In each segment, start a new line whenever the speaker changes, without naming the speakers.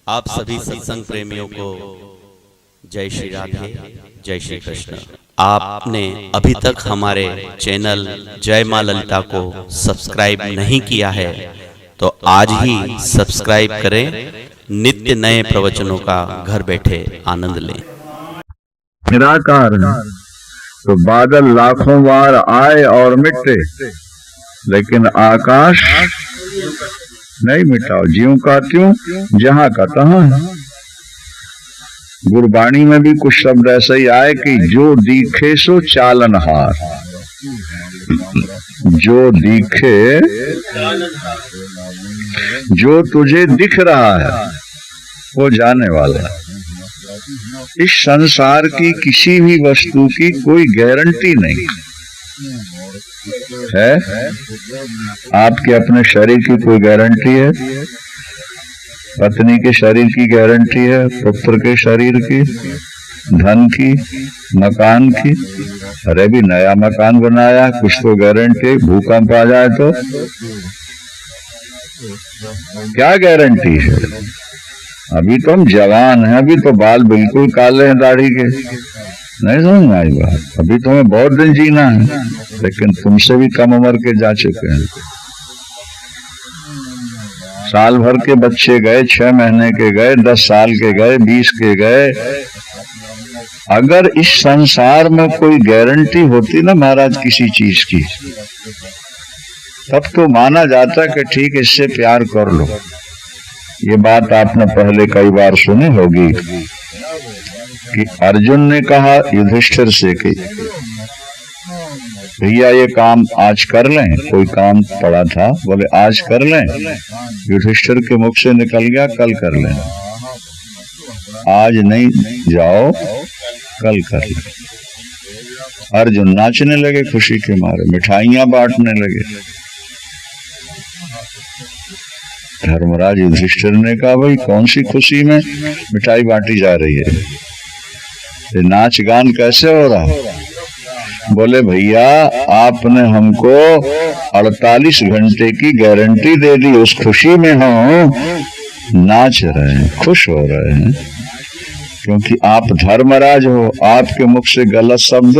आप सभी सत्संग प्रेमियों को जय श्री राधे, जय श्री कृष्ण। आपने अभी तक हमारे चैनल जय मां ललिता को सब्सक्राइब नहीं किया है तो आज ही सब्सक्राइब करें। नित्य नए प्रवचनों का घर बैठे आनंद लें।
निराकार है तो बादल लाखों बार आए और मिटे, लेकिन आकाश नहीं मिटा। ज्यों का त्यों, जहां का तहां है। गुरबाणी में भी कुछ शब्द ऐसे ही आए कि जो दिखे सो चालनहार। जो दिखे, जो तुझे दिख रहा है वो जाने वाला है। इस संसार की किसी भी वस्तु की कोई गारंटी नहीं है। आपके अपने शरीर की कोई गारंटी है? पत्नी के शरीर की गारंटी है? पुत्र के शरीर की, धन की, मकान की? अरे भी नया मकान बनाया, कुछ तो गारंटी। भूकंप आ जाए तो क्या गारंटी है? अभी तो हम जवान हैं, अभी तो बाल बिल्कुल काले हैं दाढ़ी के। नहीं समझ में आई बात? अभी तो हमें बहुत दिन जीना है, लेकिन तुमसे भी कम उम्र के जा चुके हैं। साल भर के बच्चे गए, 6 महीने के गए, 10 साल के गए, 20 के गए। अगर इस संसार में कोई गारंटी होती ना महाराज किसी चीज की, तब तो माना जाता कि ठीक इससे प्यार कर लो। ये बात आपने पहले कई बार सुनी होगी कि अर्जुन ने कहा युधिष्ठिर से कि भैया ये काम आज कर लें। कोई काम पड़ा था, बोले आज कर लें। युधिष्ठिर के मुख से निकल गया कल कर लें। आज नहीं जाओ, कल कर लें। अर्जुन नाचने लगे खुशी के मारे, मिठाइयां बांटने लगे। धर्मराज युधिष्ठिर ने कहा भाई कौन सी खुशी में मिठाई बांटी जा रही है? ये नाच गान कैसे हो रहा? बोले भैया आपने हमको 48 घंटे की गारंटी दे दी, उस खुशी में हम नाच रहे हैं, खुश हो रहे हैं, क्योंकि आप धर्मराज हो। आपके मुख से गलत शब्द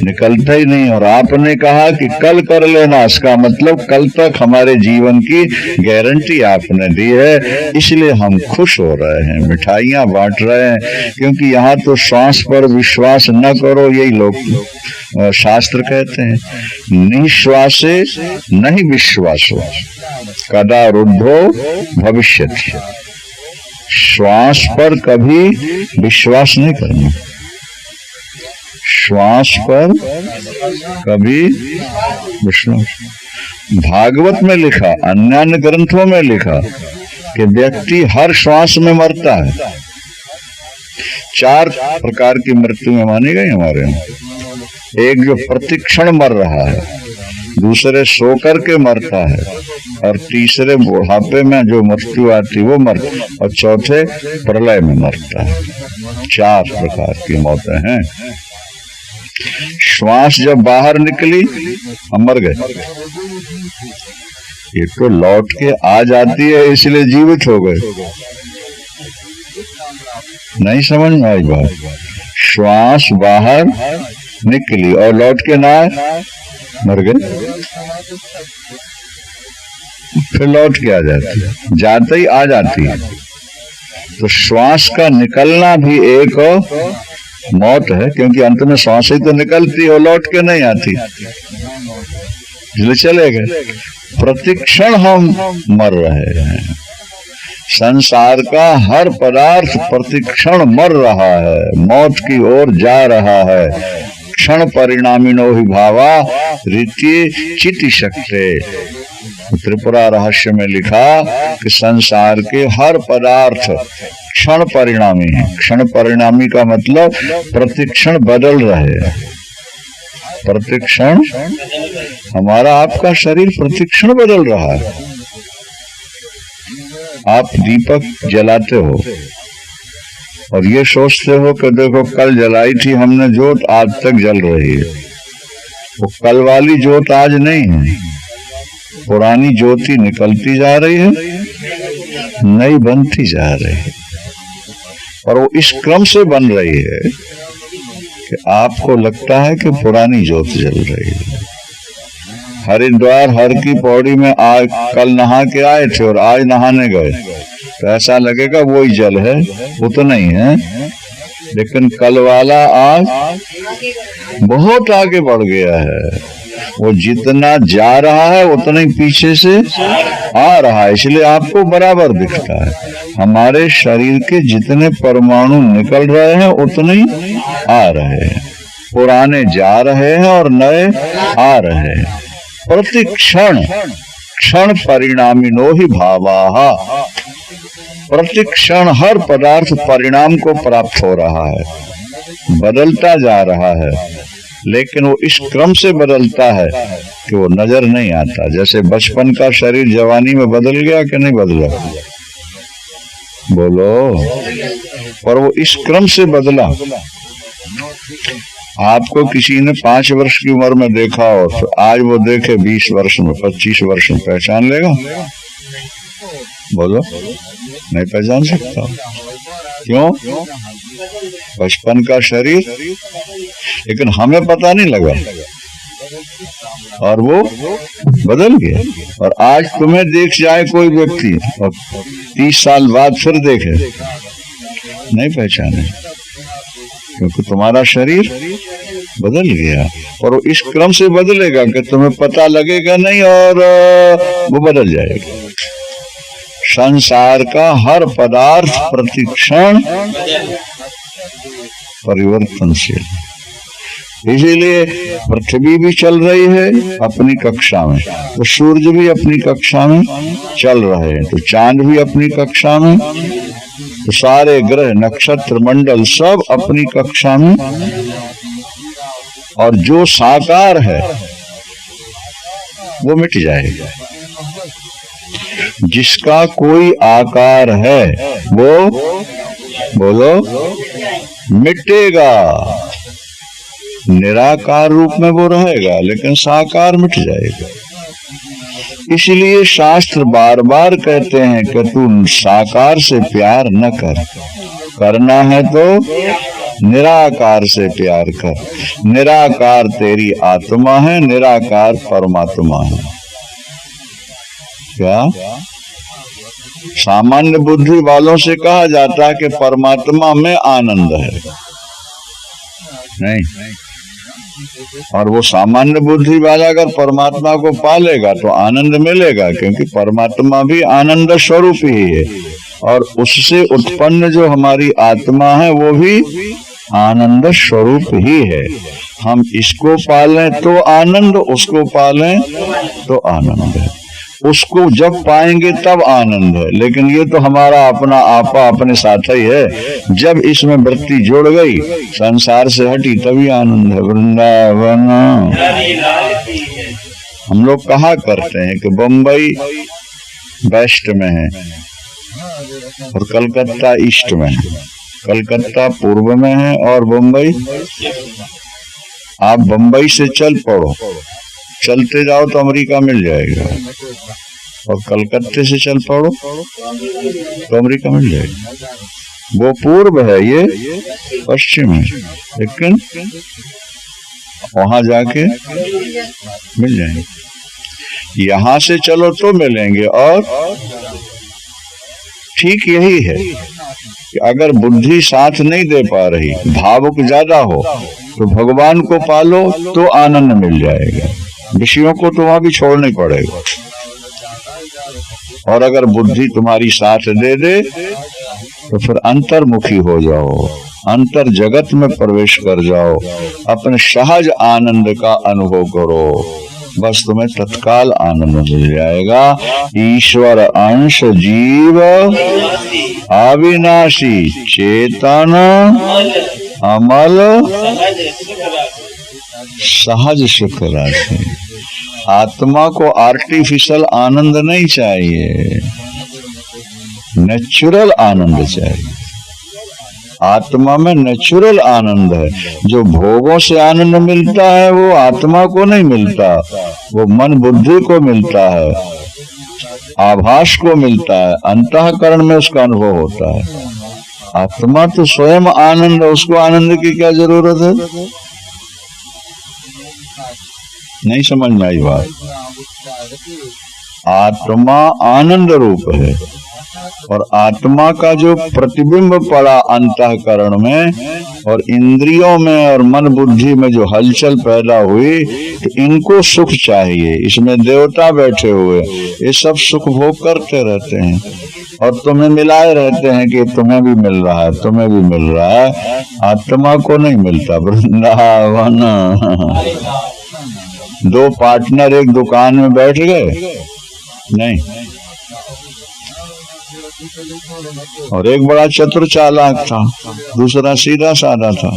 निकलता ही नहीं। और आपने कहा कि कल कर लेना, इसका मतलब कल तक हमारे जीवन की गारंटी आपने दी है, इसलिए हम खुश हो रहे हैं, मिठाइयां बांट रहे हैं। क्योंकि यहाँ तो श्वास पर विश्वास न करो, यही लोग शास्त्र कहते हैं। निश्वासे नहीं विश्वासो कदा रुद्धो भविष्यति। श्वास पर कभी विश्वास नहीं करना। श्वास पर कभी विश्वास। भागवत में लिखा, अन्य ग्रंथों में लिखा कि व्यक्ति हर श्वास में मरता है। 4 प्रकार की मृत्यु में मानी गई हमारे यहाँ। एक जो प्रतिक्षण मर रहा है, दूसरे सो करके मरता है, और तीसरे बुढ़ापे में जो मृत्यु आती वो मर, और चौथे प्रलय में मरता है। 4 प्रकार की मौतें हैं। श्वास जब बाहर निकली हम मर गए। ये तो लौट के आ जाती है इसलिए जीवित हो गए। नहीं समझ में आई बात? श्वास बाहर निकली और लौट के ना आए, मर गए। फिर लौट के आ जाती है, जाते ही आ जाती है। तो श्वास का निकलना भी एक मौत है, क्योंकि अंत में श्वास ही तो निकलती है, लौट के नहीं आती, इसलिए चले गए। प्रतिक्षण हम मर रहे हैं। संसार का हर पदार्थ प्रतिक्षण मर रहा है, मौत की ओर जा रहा है। क्षण परिणामिनो ही भावा रीति चिति शक्ते। त्रिपुरा रहस्य में लिखा कि संसार के हर पदार्थ क्षण परिणामी है। क्षण परिणामी का मतलब प्रतिक्षण बदल रहे हैं। प्रतिक्षण हमारा आपका शरीर प्रतिक्षण बदल रहा है। आप दीपक जलाते हो और ये सोचते हो कि देखो कल जलाई थी हमने जोत, आज तक जल रही है। वो कल वाली जोत आज नहीं है, पुरानी ज्योति निकलती जा रही है, नई बनती जा रही है। और वो इस क्रम से बन रही है कि आपको लगता है कि पुरानी ज्योत जल रही है। हरिद्वार हर की पौड़ी में आज कल नहा के आए थे और आज नहाने गए तो ऐसा लगेगा वही जल है, वो तो नहीं है। लेकिन कल वाला आज बहुत आगे बढ़ गया है। वो जितना जा रहा है उतना ही पीछे से आ रहा है, इसलिए आपको बराबर दिखता है। हमारे शरीर के जितने परमाणु निकल रहे हैं उतने ही आ रहे हैं। पुराने जा रहे हैं और नए आ रहे हैं। प्रति क्षण क्षण परिणामिनो ही भावाः। प्रति क्षण हर पदार्थ परिणाम को प्राप्त हो रहा है, बदलता जा रहा है, लेकिन वो इस क्रम से बदलता है कि वो नजर नहीं आता। जैसे बचपन का शरीर जवानी में बदल गया कि नहीं बदला, बोलो। पर वो इस क्रम से बदला। आपको किसी ने 5 वर्ष की उम्र में देखा हो तो आज वो देखे 20 वर्ष में, 25 वर्ष में, पहचान लेगा? बोलो, नहीं पहचान सकता। क्यों? बचपन का शरीर, लेकिन हमें पता नहीं लगा और वो बदल गया। और आज तुम्हें देख जाए कोई व्यक्ति और 30 साल बाद फिर देखे, नहीं पहचाने, क्योंकि तुम्हारा शरीर बदल गया। और वो इस क्रम से बदलेगा कि तुम्हें पता लगेगा नहीं और वो बदल जाएगा। संसार का हर पदार्थ प्रतिक्षण परिवर्तनशील, इसीलिए पृथ्वी भी चल रही है अपनी कक्षा में, तो सूर्य भी अपनी कक्षा में चल रहे हैं, तो चांद भी अपनी कक्षा में, तो सारे ग्रह नक्षत्र मंडल सब अपनी कक्षा में। और जो साकार है वो मिट जाएगा, जिसका कोई आकार है वो, बोलो, मिटेगा। निराकार रूप में वो रहेगा लेकिन साकार मिट जाएगा। इसलिए शास्त्र बार बार कहते हैं कि तू साकार से प्यार न कर, करना है तो निराकार से प्यार कर। निराकार तेरी आत्मा है, निराकार परमात्मा है। क्या सामान्य बुद्धि वालों से कहा जाता है कि परमात्मा में आनंद है? नहीं। और वो सामान्य बुद्धि वाला अगर परमात्मा को पालेगा तो आनंद मिलेगा, क्योंकि परमात्मा भी आनंद स्वरूप ही है और उससे उत्पन्न जो हमारी आत्मा है वो भी आनंद स्वरूप ही है। हम इसको पालें तो आनंद, उसको पालें तो आनंद है। उसको जब पाएंगे तब आनंद है, लेकिन ये तो हमारा अपना आपा अपने साथ ही है। जब इसमें वृत्ति जुड़ गई, संसार से हटी, तभी आनंद है। वृंदावन। हम लोग कहा करते हैं कि बम्बई वेस्ट में है और कलकत्ता ईस्ट में है, कलकत्ता पूर्व में है और बम्बई। आप बम्बई से चल पड़ो, चलते जाओ तो अमेरिका मिल जाएगा, और कलकत्ते से चल पड़ो तो अमेरिका मिल जाएगा। वो पूर्व है, ये पश्चिम है, लेकिन वहां जाके मिल जाएंगे। यहां से चलो तो मिलेंगे। और ठीक यही है कि अगर बुद्धि साथ नहीं दे पा रही, भावुक ज्यादा हो, तो भगवान को पालो तो आनंद मिल जाएगा। विषयों को तो वहां भी छोड़ना ही पड़ेगा। और अगर बुद्धि तुम्हारी साथ दे दे तो फिर अंतर्मुखी हो जाओ, अंतर जगत में प्रवेश कर जाओ, अपने सहज आनंद का अनुभव करो, बस तुम्हें तत्काल आनंद मिल जाएगा। ईश्वर अंश जीव अविनाशी चेतन अमल सहज सुख राशि। आत्मा को आर्टिफिशियल आनंद नहीं चाहिए, नेचुरल आनंद चाहिए। आत्मा में नेचुरल आनंद है। जो भोगों से आनंद मिलता है वो आत्मा को नहीं मिलता, वो मन बुद्धि को मिलता है, आभास को मिलता है, अंतःकरण में उसका अनुभव होता है। आत्मा तो स्वयं आनंद है, उसको आनंद की क्या जरूरत है? नहीं समझ में आई बात। आत्मा आनंद रूप है और आत्मा का जो प्रतिबिंब पड़ा अंतःकरण में और इंद्रियों में और मन बुद्धि में जो हलचल पैदा हुई, तो इनको सुख चाहिए। इसमें देवता बैठे हुए ये सब सुख भोग करते रहते हैं और तुम्हें मिलाए रहते हैं कि तुम्हें भी मिल रहा है, तुम्हें भी मिल रहा है। आत्मा को नहीं मिलता। वृंदावन दो पार्टनर एक दुकान में बैठ गए, नहीं, और एक बड़ा चतुर चालाक था, दूसरा सीधा साधा था।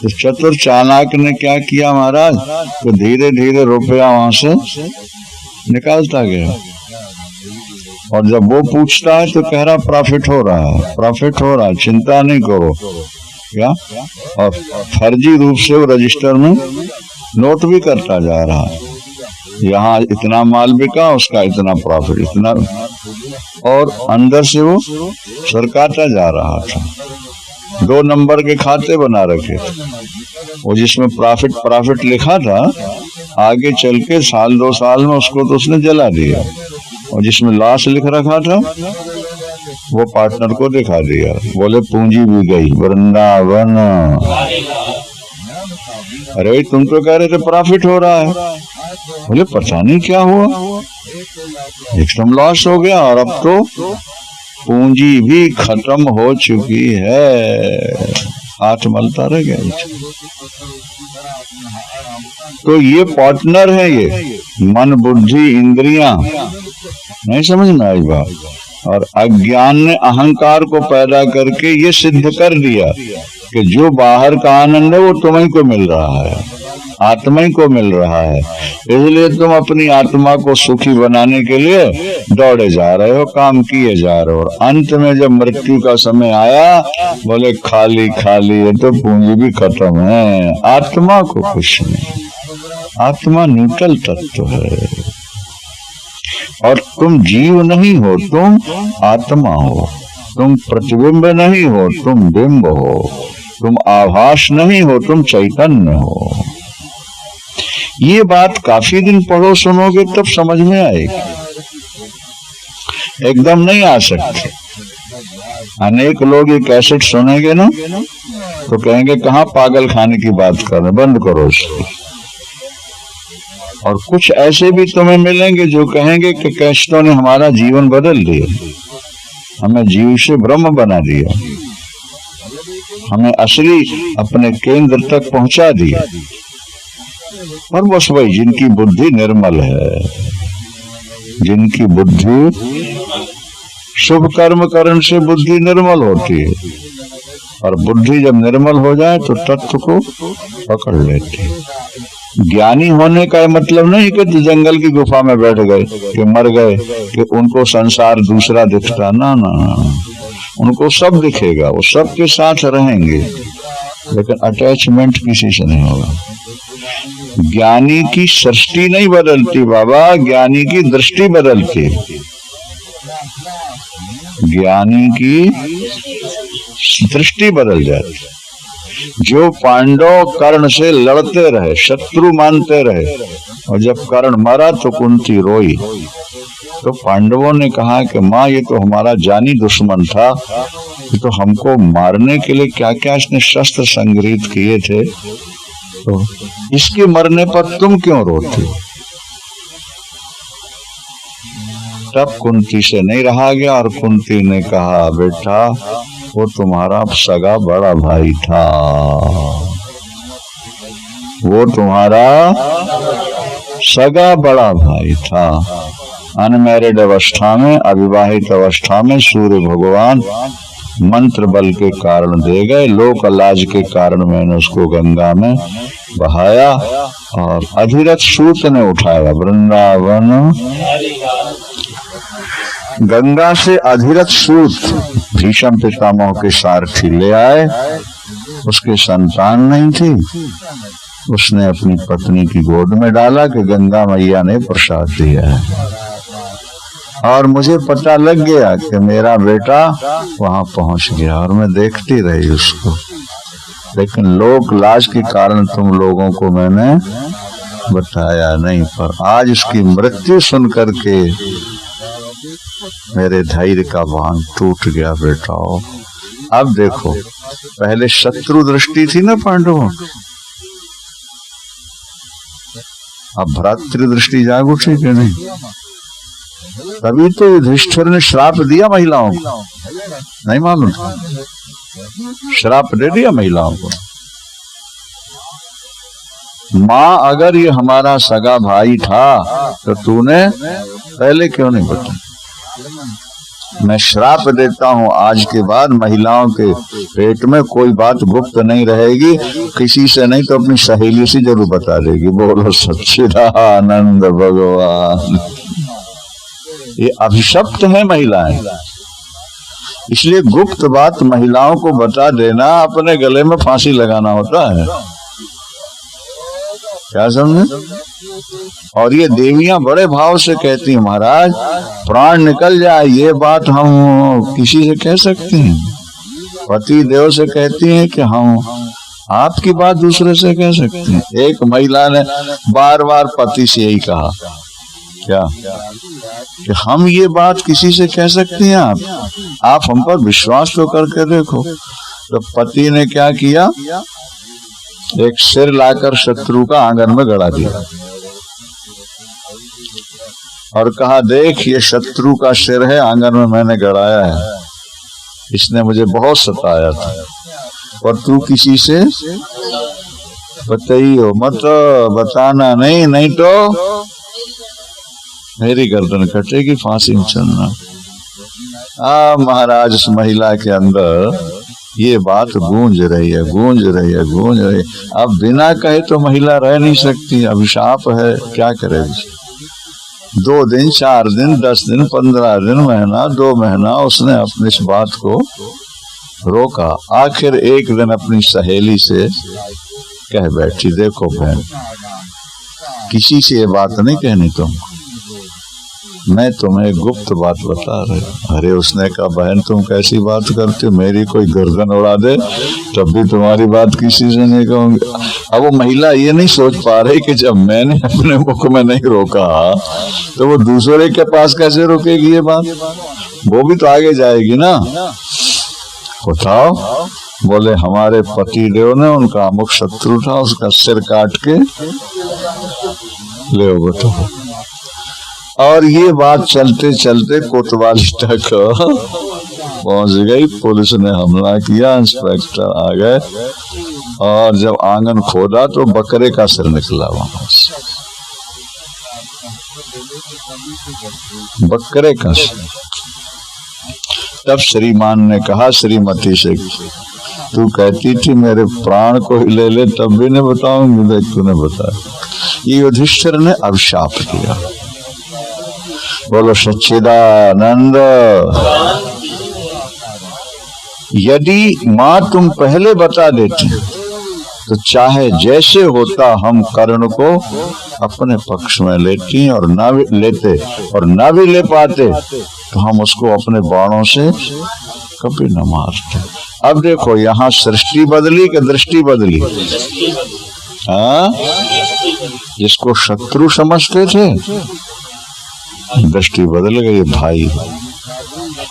तो चतुर चालाक ने क्या किया महाराज, तो धीरे धीरे रुपया वहां से निकालता गया और जब वो पूछता है तो कह रहा प्रॉफिट हो रहा है, प्रॉफिट हो रहा है, चिंता नहीं करो। क्या? और फर्जी रूप से वो रजिस्टर में नोट भी करता जा रहा है, यहाँ इतना माल बिका, उसका इतना प्रॉफिट, इतना, और अंदर से वो सरकाता जा रहा था। 2 नंबर के खाते बना रखे थे, वो जिसमें प्रॉफिट लिखा था, आगे चल के 1-2 साल में उसको तो उसने जला दिया, और जिसमें लॉस लिख रखा था वो पार्टनर को दिखा दिया। बोले पूंजी भी गई। वृंदावन। अरे तुम तो कह रहे थे प्रॉफिट हो रहा है। बोले पता नहीं क्या हुआ, एकदम लॉस हो गया और अब तो पूंजी भी खत्म हो चुकी है। हाथ मलता रह गया। तो ये पार्टनर है, ये मन बुद्धि इंद्रियां। नहीं समझ में आई बात। और अज्ञान ने अहंकार को पैदा करके ये सिद्ध कर दिया कि जो बाहर का आनंद है वो तुम्हीं को मिल रहा है, आत्मा ही को मिल रहा है। इसलिए तुम अपनी आत्मा को सुखी बनाने के लिए दौड़े जा रहे हो, काम किए जा रहे हो, और अंत में जब मृत्यु का समय आया, बोले खाली खाली है, तो पूंजी भी खत्म है, आत्मा को कुछ नहीं। आत्मा न्यूट्रल तत्व है और तुम जीव नहीं हो, तुम आत्मा हो। तुम प्रतिबिंब नहीं हो, तुम बिंब हो। तुम आभास नहीं हो, तुम चैतन्य हो। ये बात काफी दिन पढ़ो सुनोगे तब समझ में आएगी, एकदम नहीं आ सकती। अनेक लोग ये कैसेट सुनेंगे ना तो कहेंगे कहाँ पागल खाने की बात कर रहे, बंद करो इसको। और कुछ ऐसे भी तुम्हें मिलेंगे जो कहेंगे कि कैसेटों ने हमारा जीवन बदल दिया, हमें जीव से ब्रह्म बना दिया, हमें असली अपने केंद्र तक पहुंचा दिया। और बस वही जिनकी बुद्धि निर्मल है, जिनकी बुद्धि शुभ कर्म करने से बुद्धि निर्मल होती है, और बुद्धि जब निर्मल हो जाए तो तत्व को पकड़ लेती है। ज्ञानी होने का मतलब नहीं कि तो जंगल की गुफा में बैठ गए कि मर गए कि उनको संसार दूसरा दिखता, ना ना ना, उनको सब दिखेगा, वो सबके साथ रहेंगे, लेकिन अटैचमेंट किसी से नहीं होगा। ज्ञानी की सृष्टि नहीं बदलती बाबा, ज्ञानी की दृष्टि बदलती। ज्ञानी की दृष्टि बदल जाती। जो पांडव कर्ण से लड़ते रहे, शत्रु मानते रहे, और जब कर्ण मरा तो कुंती रोई, तो पांडवों ने कहा कि माँ ये तो हमारा जानी दुश्मन था, ये तो हमको मारने के लिए क्या क्या इसने शस्त्र संग्रहित किए थे, तो इसके मरने पर तुम क्यों रोती? तब कुंती से नहीं रहा गया और कुंती ने कहा बेटा वो तुम्हारा सगा बड़ा भाई था, वो तुम्हारा सगा बड़ा भाई था। अनमैरिड अवस्था में, अविवाहित अवस्था में सूर्य भगवान मंत्र बल के कारण दे गए, लोक लाज के कारण मैंने उसको गंगा में बहाया और अधिरथ सूत ने उठाया। वृंदावन। गंगा से अधिरथ सूत भीष्म पितामह के सारथी ले आए, उसके संतान नहीं थी, उसने अपनी पत्नी की गोद में डाला कि गंगा मैया ने प्रसाद दिया है। और मुझे पता लग गया कि मेरा बेटा वहां पहुंच गया और मैं देखती रही उसको, लेकिन लोक लाज के कारण तुम लोगों को मैंने बताया नहीं। पर आज उसकी मृत्यु सुन करके मेरे धैर्य का बांध टूट गया बेटाओ। अब देखो, पहले शत्रु दृष्टि थी ना पांडवों, अब भ्रातृ दृष्टि जाग उठी कि नहीं? तभी तो युधिष्ठिर ने श्राप दिया महिलाओं को, नहीं मालूम? श्राप दे दिया महिलाओं को। माँ, अगर ये हमारा सगा भाई था तो तूने पहले क्यों नहीं बताया? मैं श्राप देता हूँ, आज के बाद महिलाओं के पेट में कोई बात गुप्त नहीं रहेगी, किसी से नहीं तो अपनी सहेली से जरूर बता देगी। बोलो सच्चिदानंद भगवान। ये अभिशप्त है महिलाएं, इसलिए गुप्त बात महिलाओं को बता देना अपने गले में फांसी लगाना होता है। क्या समझे? और ये देवियां बड़े भाव से कहती हैं, महाराज प्राण निकल जाए ये बात हम किसी से कह सकते हैं? पति देव से कहती हैं कि हम आपकी बात दूसरे से कह सकते हैं? एक महिला ने बार बार पति से यही कहा, क्या कि हम ये बात किसी से कह सकते हैं? आप हम पर विश्वास तो करके देखो। तो पति ने क्या किया, एक सिर लाकर शत्रु का आंगन में गड़ा दिया और कहा, देख ये शत्रु का सिर है, आंगन में मैंने गड़ाया है, इसने मुझे बहुत सताया था, और तू किसी से बताइयो मत, बताना नहीं, नहीं तो मेरी गर्दन कटेगी, फांसी में चलना। महाराज उस महिला के अंदर ये बात गूंज रही है, गूंज रही है, गूंज रही है। अब बिना कहे तो महिला रह नहीं सकती, अभिशाप है, क्या करेगी? 2 दिन 4 दिन 10 दिन 15 दिन महीना 2 महीना उसने अपनी इस बात को रोका। आखिर एक दिन अपनी सहेली से कह बैठी, देखो बहन, किसी से ये बात नहीं कहनी तुम, मैं तुम्हें गुप्त बात बता रही। अरे उसने कहा, बहन तुम कैसी बात करती हो, मेरी कोई गर्दन उड़ा दे तब भी तुम्हारी बात किसी से नहीं कहूंगी। अब वो महिला ये नहीं सोच पा रही कि जब मैंने अपने मुख में नहीं रोका तो वो दूसरे के पास कैसे रोकेगी ये बात? वो भी तो आगे जाएगी ना। बताओ, बोले हमारे पति देव ने, उनका अमुक शत्रु था, उसका सिर काट के ले बताओ। और ये बात चलते चलते कोतवाली तक पहुंच गई। पुलिस ने हमला किया, इंस्पेक्टर आ गए और जब आंगन खोदा तो बकरे का सिर निकला वहां से, बकरे का सिर। तब श्रीमान ने कहा श्रीमती से, तू कहती थी मेरे प्राण को ही ले ले तब भी नहीं बताऊंगी, देख तूने बताया। ये युधिष्ठिर ने अभिशाप दिया। बोलो सच्चिदानंद। यदि माँ तुम पहले बता देती तो चाहे जैसे होता हम कर्ण को अपने पक्ष में लेती और ना भी लेते और ना भी ले पाते तो हम उसको अपने बाणों से कभी न मारते। अब देखो यहाँ सृष्टि बदली कि दृष्टि बदली? हाँ, जिसको शत्रु समझते थे दृष्टि बदल गई, भाई।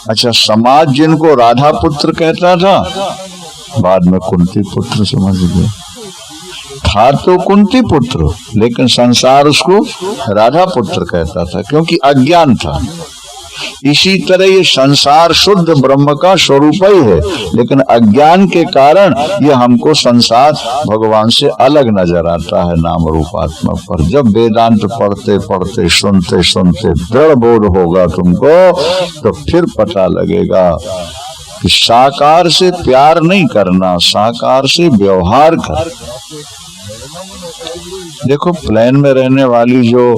अच्छा, समाज जिनको राधा पुत्र कहता था बाद में कुंती पुत्र समझ गए। था तो कुंती पुत्र लेकिन संसार उसको राधा पुत्र कहता था क्योंकि अज्ञान था। इसी तरह ये संसार शुद्ध ब्रह्म का स्वरूप ही है, लेकिन अज्ञान के कारण ये हमको संसार भगवान से अलग नजर आता है नाम रूपात्मा पर। जब वेदांत पढ़ते पढ़ते सुनते सुनते दृढ़ बोध होगा तुमको तो फिर पता लगेगा कि साकार से प्यार नहीं करना, साकार से व्यवहार कर। देखो प्लेन में रहने वाली जो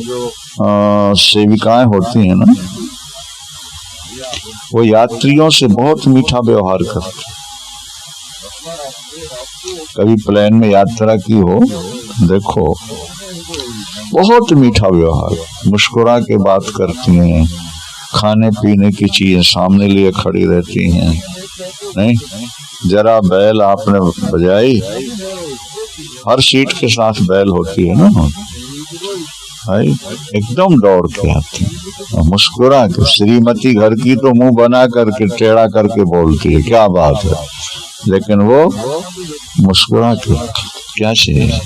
सेविकाएं होती हैं ना, वो यात्रियों से बहुत मीठा व्यवहार करती। कभी प्लेन में यात्रा की हो, देखो बहुत मीठा व्यवहार, मुस्कुरा के बात करती हैं, खाने पीने की चीजें सामने लिए खड़ी रहती हैं। नहीं, जरा बैल आपने बजाई, हर सीट के साथ बैल होती है ना भाई, एकदम दौड़ के आते हैं, मुस्कुरा के। श्रीमती घर की तो मुंह बना करके टेढ़ा करके बोलती है, क्या बात है, लेकिन वो मुस्कुरा के, क्या चाहिए।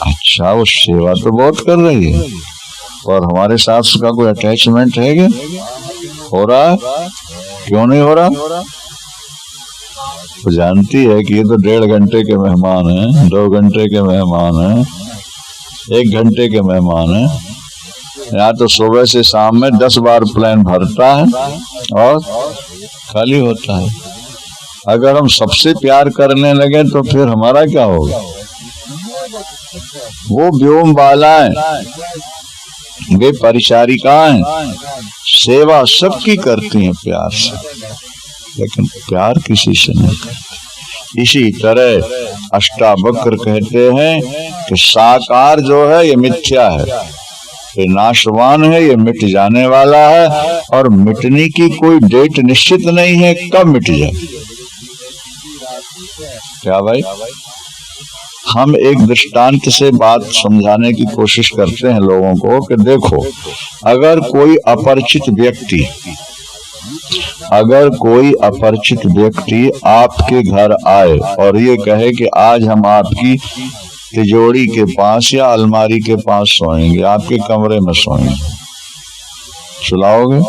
अच्छा, वो सेवा तो बहुत कर रही है, और हमारे साथ उसका कोई अटैचमेंट है क्या? हो रहा है? क्यों नहीं हो रहा? तो जानती है कि ये तो 1.5 घंटे के मेहमान हैं, 2 घंटे के मेहमान हैं, 1 घंटे के मेहमान हैं। यहाँ तो सुबह से शाम में 10 बार प्लेन भरता है और खाली होता है। अगर हम सबसे प्यार करने लगे तो फिर हमारा क्या होगा? वो व्योम बालाएं, वे परिचारिकाएं सेवा सबकी करती हैं प्यार से, लेकिन प्यार किसी से नहीं करती। इसी तरह अष्टावक्र कहते हैं कि साकार जो है ये मिथ्या है, ये नाशवान है, ये मिट जाने वाला है, और मिटने की कोई डेट निश्चित नहीं है कब मिट जाए। क्या भाई, हम एक दृष्टांत से बात समझाने की कोशिश करते हैं लोगों को कि देखो, अगर कोई अपरिचित व्यक्ति आपके घर आए और ये कहे कि आज हम आपकी तिजोरी के पास या अलमारी के पास सोएंगे, आपके कमरे में सोएंगे, सुलाओगे?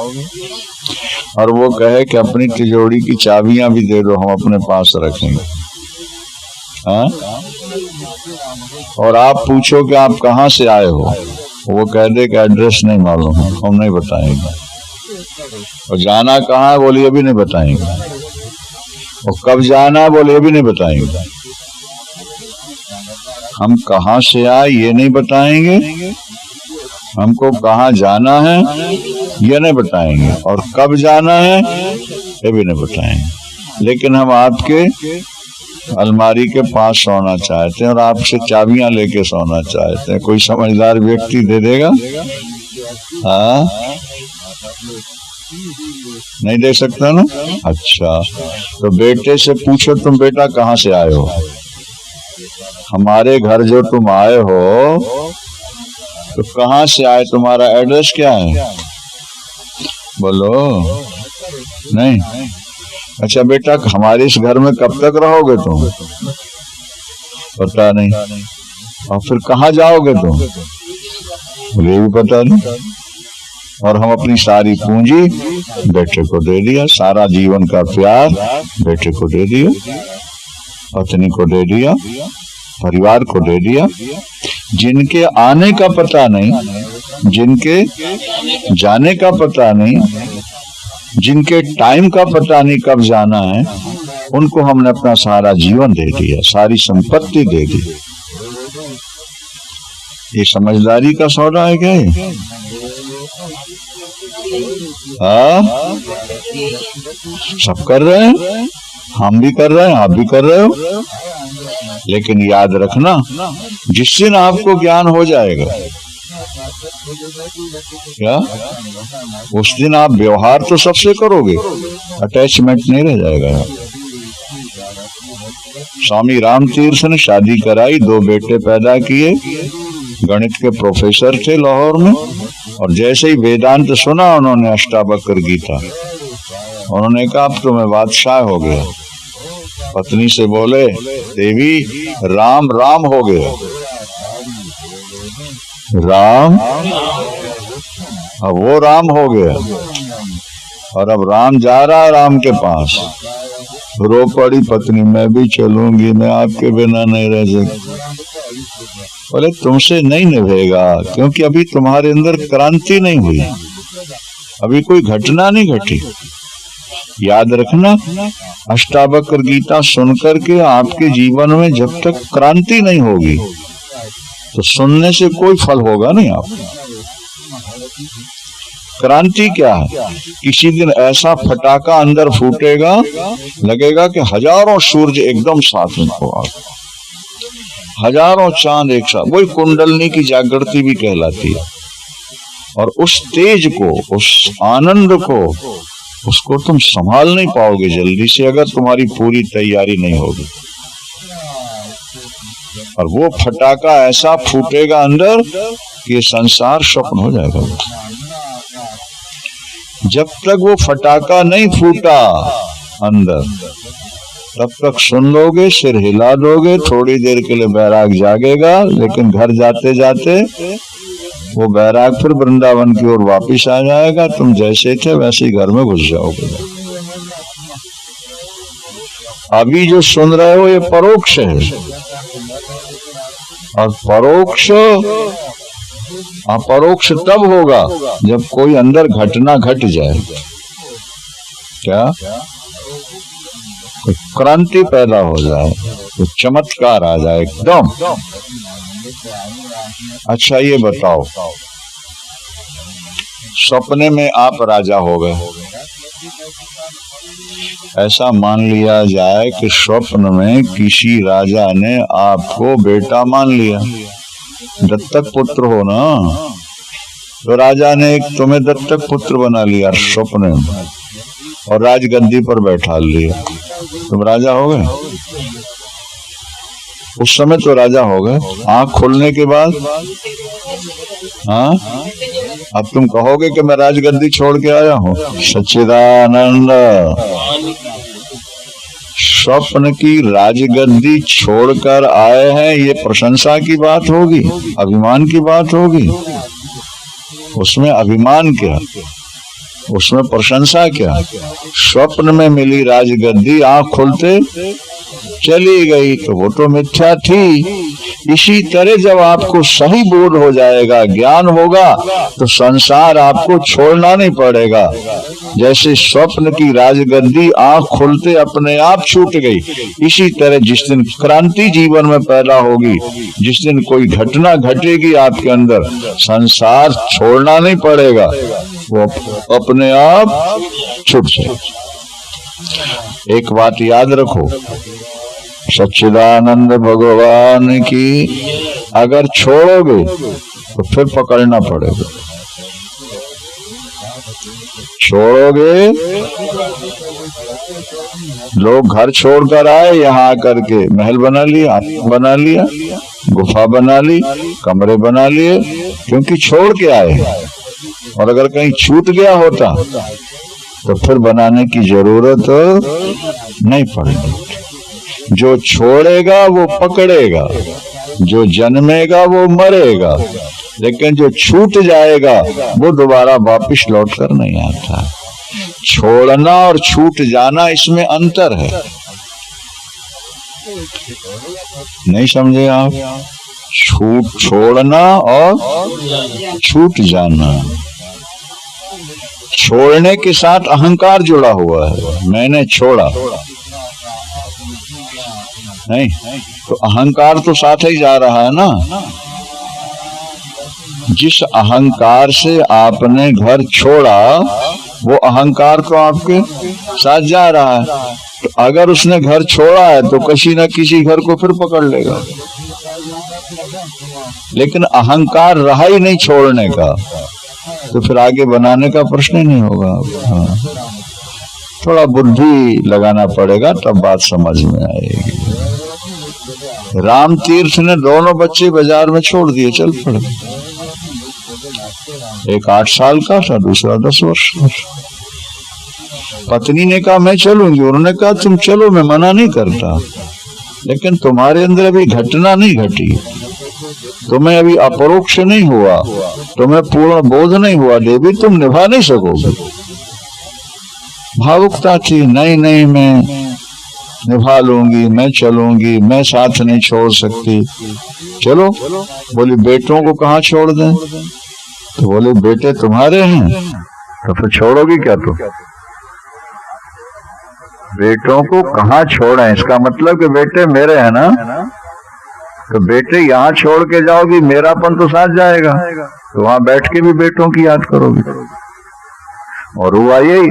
और वो कहे कि अपनी तिजोरी की चाबियां भी दे दो, हम अपने पास रखेंगे। हाँ? और आप पूछो कि आप कहाँ से आए हो, वो कह दे कि एड्रेस नहीं मालूम, हम नहीं बताएंगे। और जाना कहाँ है, बोलिए भी नहीं बताएंगे। और कब जाना है, बोलिए भी नहीं बताएंगे। हम कहाँ से आए ये नहीं बताएंगे, हमको कहाँ जाना है ये नहीं बताएंगे, और कब जाना है ये भी नहीं बताएंगे। लेकिन हम आपके अलमारी के पास सोना चाहते हैं और आपसे चाबियां लेके सोना चाहते हैं। कोई समझदार व्यक्ति दे देगा? हाँ, नहीं दे सकता ना। अच्छा, तो बेटे से पूछो, तुम बेटा कहाँ से आए हो? हमारे घर जो तुम आए हो तो कहाँ से आए, तुम्हारा एड्रेस क्या है? बोलो। नहीं। अच्छा बेटा, हमारे इस घर में कब तक रहोगे तुम? पता नहीं। और फिर कहाँ जाओगे तुम? मुझे भी पता नहीं। और हम अपनी सारी पूंजी बेटे को दे दिया, सारा जीवन का प्यार बेटे को दे दिया, पत्नी को दे दिया, परिवार को दे दिया। जिनके आने का पता नहीं, जिनके जाने का पता नहीं, जिनके टाइम का पता नहीं कब जाना है, उनको हमने अपना सारा जीवन दे दिया, सारी संपत्ति दे दी। ये समझदारी का सौदा है क्या ये? हाँ, सब कर रहे हैं, हम भी कर रहे हैं, आप भी कर रहे हो। लेकिन याद रखना, जिस दिन आपको ज्ञान हो जाएगा क्या, उस दिन आप व्यवहार तो सबसे करोगे, अटैचमेंट नहीं रह जाएगा। स्वामी राम तीर्थ ने शादी कराई, 2 बेटे पैदा किए, गणित के प्रोफेसर थे लाहौर में। और जैसे ही वेदांत सुना उन्होंने, अष्टावक्र गीता, उन्होंने कहा अब तो मैं बादशाह हो गया। पत्नी से बोले, देवी राम राम हो गया, राम, अब वो राम हो गया, और अब राम जा रहा है राम के पास। रो पड़ी पत्नी, मैं भी चलूंगी, मैं आपके बिना नहीं रह सकती। बोले तुमसे नहीं निभेगा, क्योंकि अभी तुम्हारे अंदर क्रांति नहीं हुई, अभी कोई घटना नहीं घटी। याद रखना, अष्टावक्र गीता सुनकर के आपके जीवन में जब तक क्रांति नहीं होगी तो सुनने से कोई फल होगा नहीं। आप क्रांति क्या है? किसी दिन ऐसा फटाका अंदर फूटेगा, लगेगा कि हजारों सूर्य एकदम साथ में हो, हजारों चांद एक साथ, वही कुंडलनी की जागृति भी कहलाती है। और उस तेज को, उस आनंद को, उसको तुम संभाल नहीं पाओगे जल्दी से अगर तुम्हारी पूरी तैयारी नहीं होगी। और वो फटाका ऐसा फूटेगा अंदर कि ये संसार स्वप्न हो जाएगा। जब तक वो फटाका नहीं फूटा अंदर, तब तक सुन लोगे, सिर हिला दोगे, थोड़ी देर के लिए बैराग जागेगा, लेकिन घर जाते जाते वो बैराग फिर वृंदावन की ओर वापिस आ जाएगा। तुम जैसे थे वैसे ही घर में घुस जाओगे। अभी जो सुन रहे हो ये परोक्ष है, और परोक्ष अपरोक्ष तब होगा जब कोई अंदर घटना घट जाए। क्या? कोई क्रांति पैदा हो जाए, कोई चमत्कार आ जाए एकदम। अच्छा ये बताओ, सपने में आप राजा हो गए, ऐसा मान लिया जाए कि स्वप्न में किसी राजा ने आपको बेटा मान लिया, दत्तक पुत्र हो ना, तो राजा ने एक तुम्हें दत्तक पुत्र बना लिया स्वप्न में और राजगद्दी पर बैठा लिया, तुम राजा हो गए। उस समय तो राजा हो गए, आंख खुलने के बाद हाँ, अब तुम कहोगे कि मैं राजगद्दी छोड़ के आया हूँ। सच्चिदानंद स्वप्न की राजगद्दी छोड़कर आए हैं, ये प्रशंसा की बात होगी, अभिमान की बात होगी। उसमें अभिमान क्या, उसमें प्रशंसा क्या? स्वप्न में मिली राजगद्दी आंख खुलते चली गई तो वो तो मिथ्या थी। इसी तरह जब आपको सही बोध हो जाएगा, ज्ञान होगा, तो संसार आपको छोड़ना नहीं पड़ेगा। जैसे स्वप्न की राजगद्दी आंख खुलते अपने आप छूट गई, इसी तरह जिस दिन क्रांति जीवन में पैदा होगी, जिस दिन कोई घटना घटेगी आपके अंदर, संसार छोड़ना नहीं पड़ेगा, वो अपने आप छूट जाए। एक बात याद रखो, सच्चिदानंद भगवान की अगर छोड़ोगे तो फिर पकड़ना पड़ेगा। छोड़ोगे, लोग घर छोड़कर आए, यहाँ आकर के महल बना लिया, बना लिया, गुफा बना ली, कमरे बना लिए, क्योंकि छोड़ के आए। और अगर कहीं छूट गया होता तो फिर बनाने की जरूरत नहीं पड़ेगी। जो छोड़ेगा वो पकड़ेगा, जो जन्मेगा वो मरेगा, लेकिन जो छूट जाएगा वो दोबारा वापिस लौट कर नहीं आता। छोड़ना और छूट जाना, इसमें अंतर है। नहीं समझे आप? छोड़ना और छूट जाना। छोड़ने के साथ अहंकार जुड़ा हुआ है, मैंने छोड़ा नहीं, तो अहंकार तो साथ ही जा रहा है ना। जिस अहंकार से आपने घर छोड़ा, वो अहंकार तो आपके साथ जा रहा है। तो अगर उसने घर छोड़ा है तो किसी न किसी घर को फिर पकड़ लेगा, लेकिन अहंकार रहा ही नहीं छोड़ने का, तो फिर आगे बनाने का प्रश्न ही नहीं होगा। हाँ, थोड़ा बुद्धि लगाना पड़ेगा, तब बात समझ में आएगी। राम तीर्थ ने दोनों बच्चे बाजार में छोड़ दिए, चल पड़े। एक 8 साल का था, दूसरा 10 वर्ष का। पत्नी ने कहा मैं चलूंगी, उन्होंने कहा तुम चलो, मैं मना नहीं करता, लेकिन तुम्हारे अंदर अभी घटना नहीं घटी, तुम्हें अभी अपरोक्ष नहीं हुआ, तुम्हें पूर्ण बोध नहीं हुआ, देवी तुम निभा नहीं सकोगे। भावुकता थी, नहीं नहीं मैं निभा लूंगी, मैं चलूंगी, मैं साथ नहीं छोड़ सकती। चलो, बोली बेटों को कहाँ छोड़ दें? तो बोले बेटे तुम्हारे हैं, तो फिर छोड़ोगी क्या? तो बेटों को कहाँ छोड़ें, इसका मतलब कि बेटे मेरे हैं ना, तो बेटे यहाँ छोड़ के जाओगी, मेरापन तो साथ जाएगा, तो वहां बैठ के भी बेटों की याद करोगी। और हुआ यही,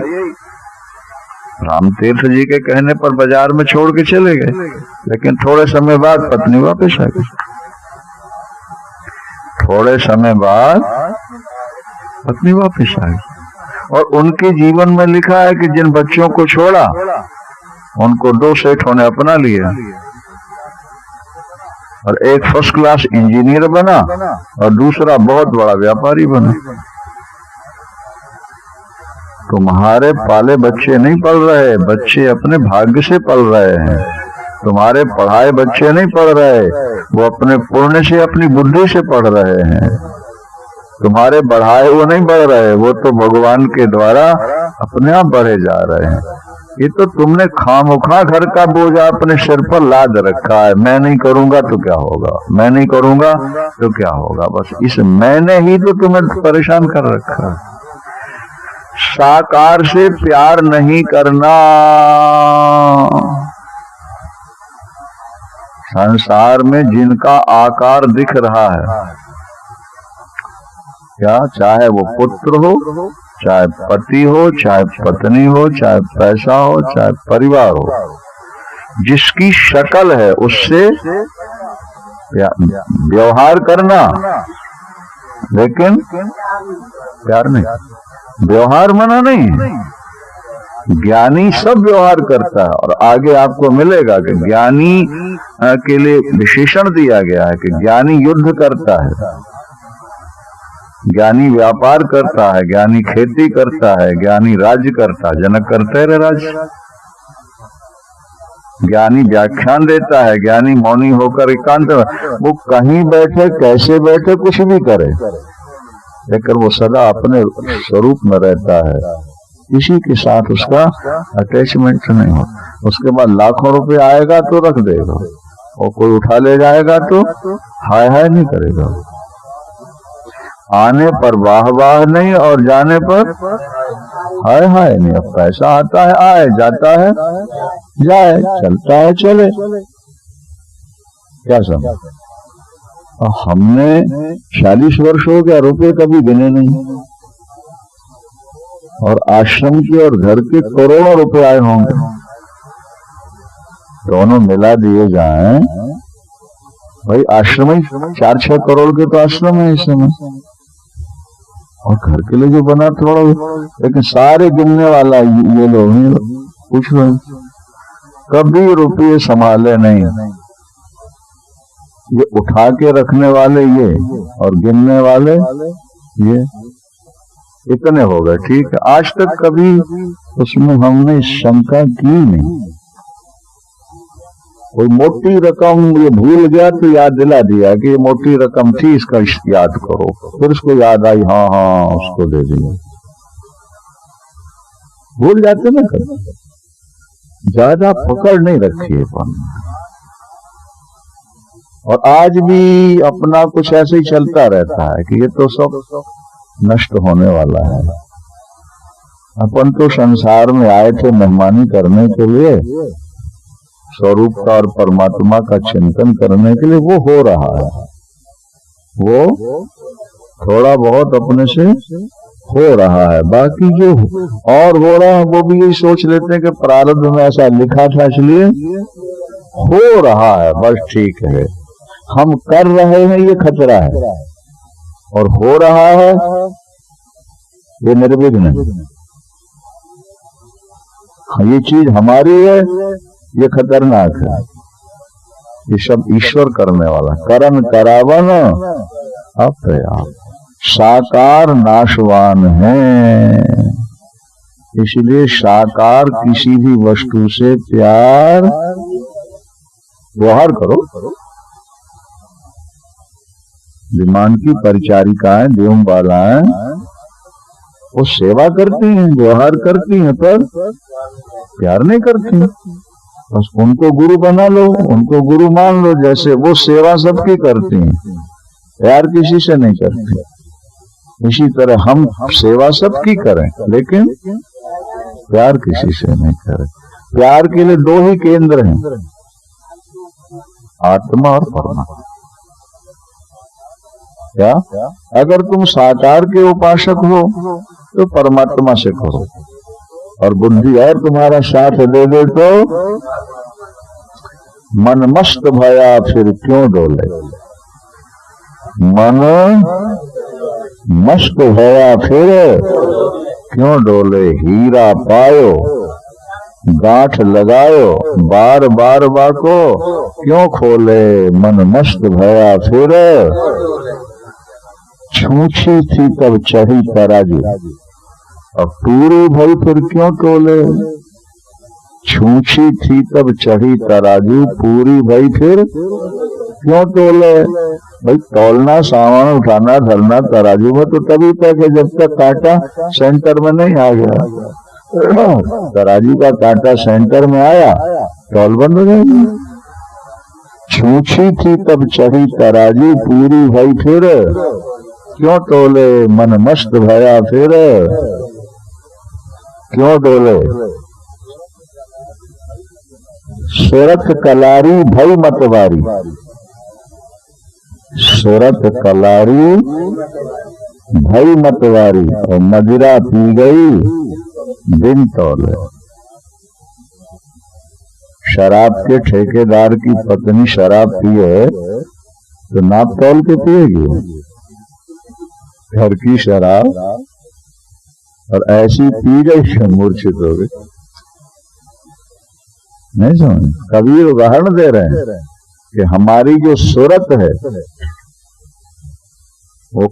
राम तीर्थ जी के कहने पर बाजार में छोड़ के चले गए, लेकिन थोड़े समय बाद पत्नी वापस आ गई। थोड़े समय बाद पत्नी वापस आ गई। और उनके जीवन में लिखा है कि जिन बच्चों को छोड़ा उनको 2 सेठों ने अपना लिया और एक फर्स्ट क्लास इंजीनियर बना और दूसरा बहुत बड़ा व्यापारी बना। तुम्हारे पाले बच्चे नहीं पल रहे, बच्चे अपने भाग्य से पल रहे हैं। तुम्हारे पढ़ाए बच्चे नहीं पढ़ रहे, वो अपने पुण्य से, अपनी बुद्धि से पढ़ रहे हैं। तुम्हारे बढ़ाए वो नहीं बढ़ रहे, वो तो भगवान के द्वारा अपने आप बढ़े जा रहे हैं। ये तो तुमने खामोखा घर का बोझा अपने सिर पर लाद रखा है। मैं नहीं करूंगा तो क्या होगा, मैं नहीं करूंगा तो क्या होगा, बस इस मैंने ही तो तुम्हें परेशान कर रखा है। साकार से प्यार नहीं करना। संसार में जिनका आकार दिख रहा है, क्या चाहे वो पुत्र हो, चाहे पति हो, चाहे पत्नी हो, चाहे पैसा हो, चाहे परिवार हो, जिसकी शक्ल है उससे व्यवहार करना, लेकिन प्यार नहीं। व्यवहार मना नहीं है, ज्ञानी सब व्यवहार करता है। और आगे आपको मिलेगा कि ज्ञानी के लिए विशेषण दिया गया है कि ज्ञानी युद्ध करता है, ज्ञानी व्यापार करता है, ज्ञानी खेती करता है, ज्ञानी राज्य करता है। जनक करते रहे राज्य। ज्ञानी व्याख्यान देता है, ज्ञानी मौनी होकर एकांत, वो कहीं बैठे, कैसे बैठे, कुछ भी करे, लेकिन वो सदा अपने स्वरूप में रहता है। किसी के साथ उसका अटैचमेंट नहीं हो। उसके बाद लाखों रुपए आएगा तो रख देगा, और कोई उठा ले जाएगा तो हाय हाय नहीं करेगा। आने पर वाह वाह नहीं और जाने पर हाय हाय नहीं। अब पैसा आता है आए, जाता है जाए, चलता है चले, क्या समझ। हमने 40 वर्ष हो गया, रुपए कभी गिने नहीं, और आश्रम के और घर के करोड़ों रुपए आए होंगे। दोनों मिला दिए जाएं, भाई आश्रम ही 4-6 करोड़ के तो आश्रम है इस समय, और घर के लिए जो बना थोड़ा, लेकिन सारे गिनने वाला ये लोग कुछ नहीं, कभी रुपये संभाले नहीं। ये उठा के रखने वाले ये, और गिनने वाले ये, इतने हो गए। ठीक है, आज तक कभी उसमें हमने शंका की नहीं। कोई मोटी रकम ये भूल गया तो याद दिला दिया कि ये मोटी रकम थी, इसका याद करो, फिर उसको याद आई, हाँ हाँ उसको दे दिया। भूल जाते ना, ज्यादा पकड़ नहीं रखी है। और आज भी अपना कुछ ऐसे ही चलता रहता है कि ये तो सब नष्ट होने वाला है। अपन तो संसार में आए थे मेहमानी करने के लिए, स्वरूप का और परमात्मा का चिंतन करने के लिए। वो हो रहा है, वो थोड़ा बहुत अपने से हो रहा है। बाकी जो और हो रहा है वो भी यही सोच लेते हैं कि प्रारब्ध में ऐसा लिखा था इसलिए हो रहा है, बस ठीक है। हम कर रहे हैं ये खतरा है, और हो रहा है ये निर्विघ्न। ये चीज हमारी है, ये खतरनाक है। ये सब ईश्वर करने वाला। करन करावन अप्रयास, साकार नाशवान है। इसलिए साकार किसी भी वस्तु से प्यार व्यवहार करो। विमान की परिचारिकाएं, देवबालाएं, वो सेवा करती हैं, व्यवहार करती हैं, पर प्यार नहीं करती। बस उनको गुरु बना लो, उनको गुरु मान लो, जैसे वो सेवा सबकी करती हैं, प्यार किसी से नहीं करती। इसी तरह हम सेवा सबकी करें, लेकिन प्यार किसी से नहीं करें। प्यार के लिए 2 ही केंद्र हैं, आत्मा और परमात्मा। क्या अगर तुम साकार के उपासक हो तो परमात्मा से करो, और बुद्धि और तुम्हारा साथ दे दे तो मन मस्त भया फिर क्यों डोले। मन मस्त भया फिर क्यों डोले, हीरा पायो गांठ लगायो, बार बार बाको क्यों खोले, मन मस्त भया फिर छूछी थी तब चढ़ी तराजू, अब पूरी भई फिर क्यों तोले, छूछी थी तब चढ़ी तराजू, पूरी भई फिर क्यों तोले। भाई तोलना, सामान उठाना, धरना तराजू में तो तभी तक है जब तक कांटा सेंटर में नहीं आ गया। तराजू का कांटा सेंटर में आया तौल बंद हो जाएगी। छूछी थी तब चढ़ी तराजू, पूरी भई फिर क्यों तोले, मन मस्त भया फिर क्यों डोले। सूरत कलारी भई मतवारी, सूरत कलारी भई मतवारी, और मदिरा पी गई बिन तौले। शराब के ठेकेदार की पत्नी शराब पिए तो नाप तौल के पिएगी, घर की शराब, और ऐसी पी गई मूर्छित हो गई। नहीं समझ, कबीर उदाहरण दे रहे हैं कि हमारी जो सूरत है वो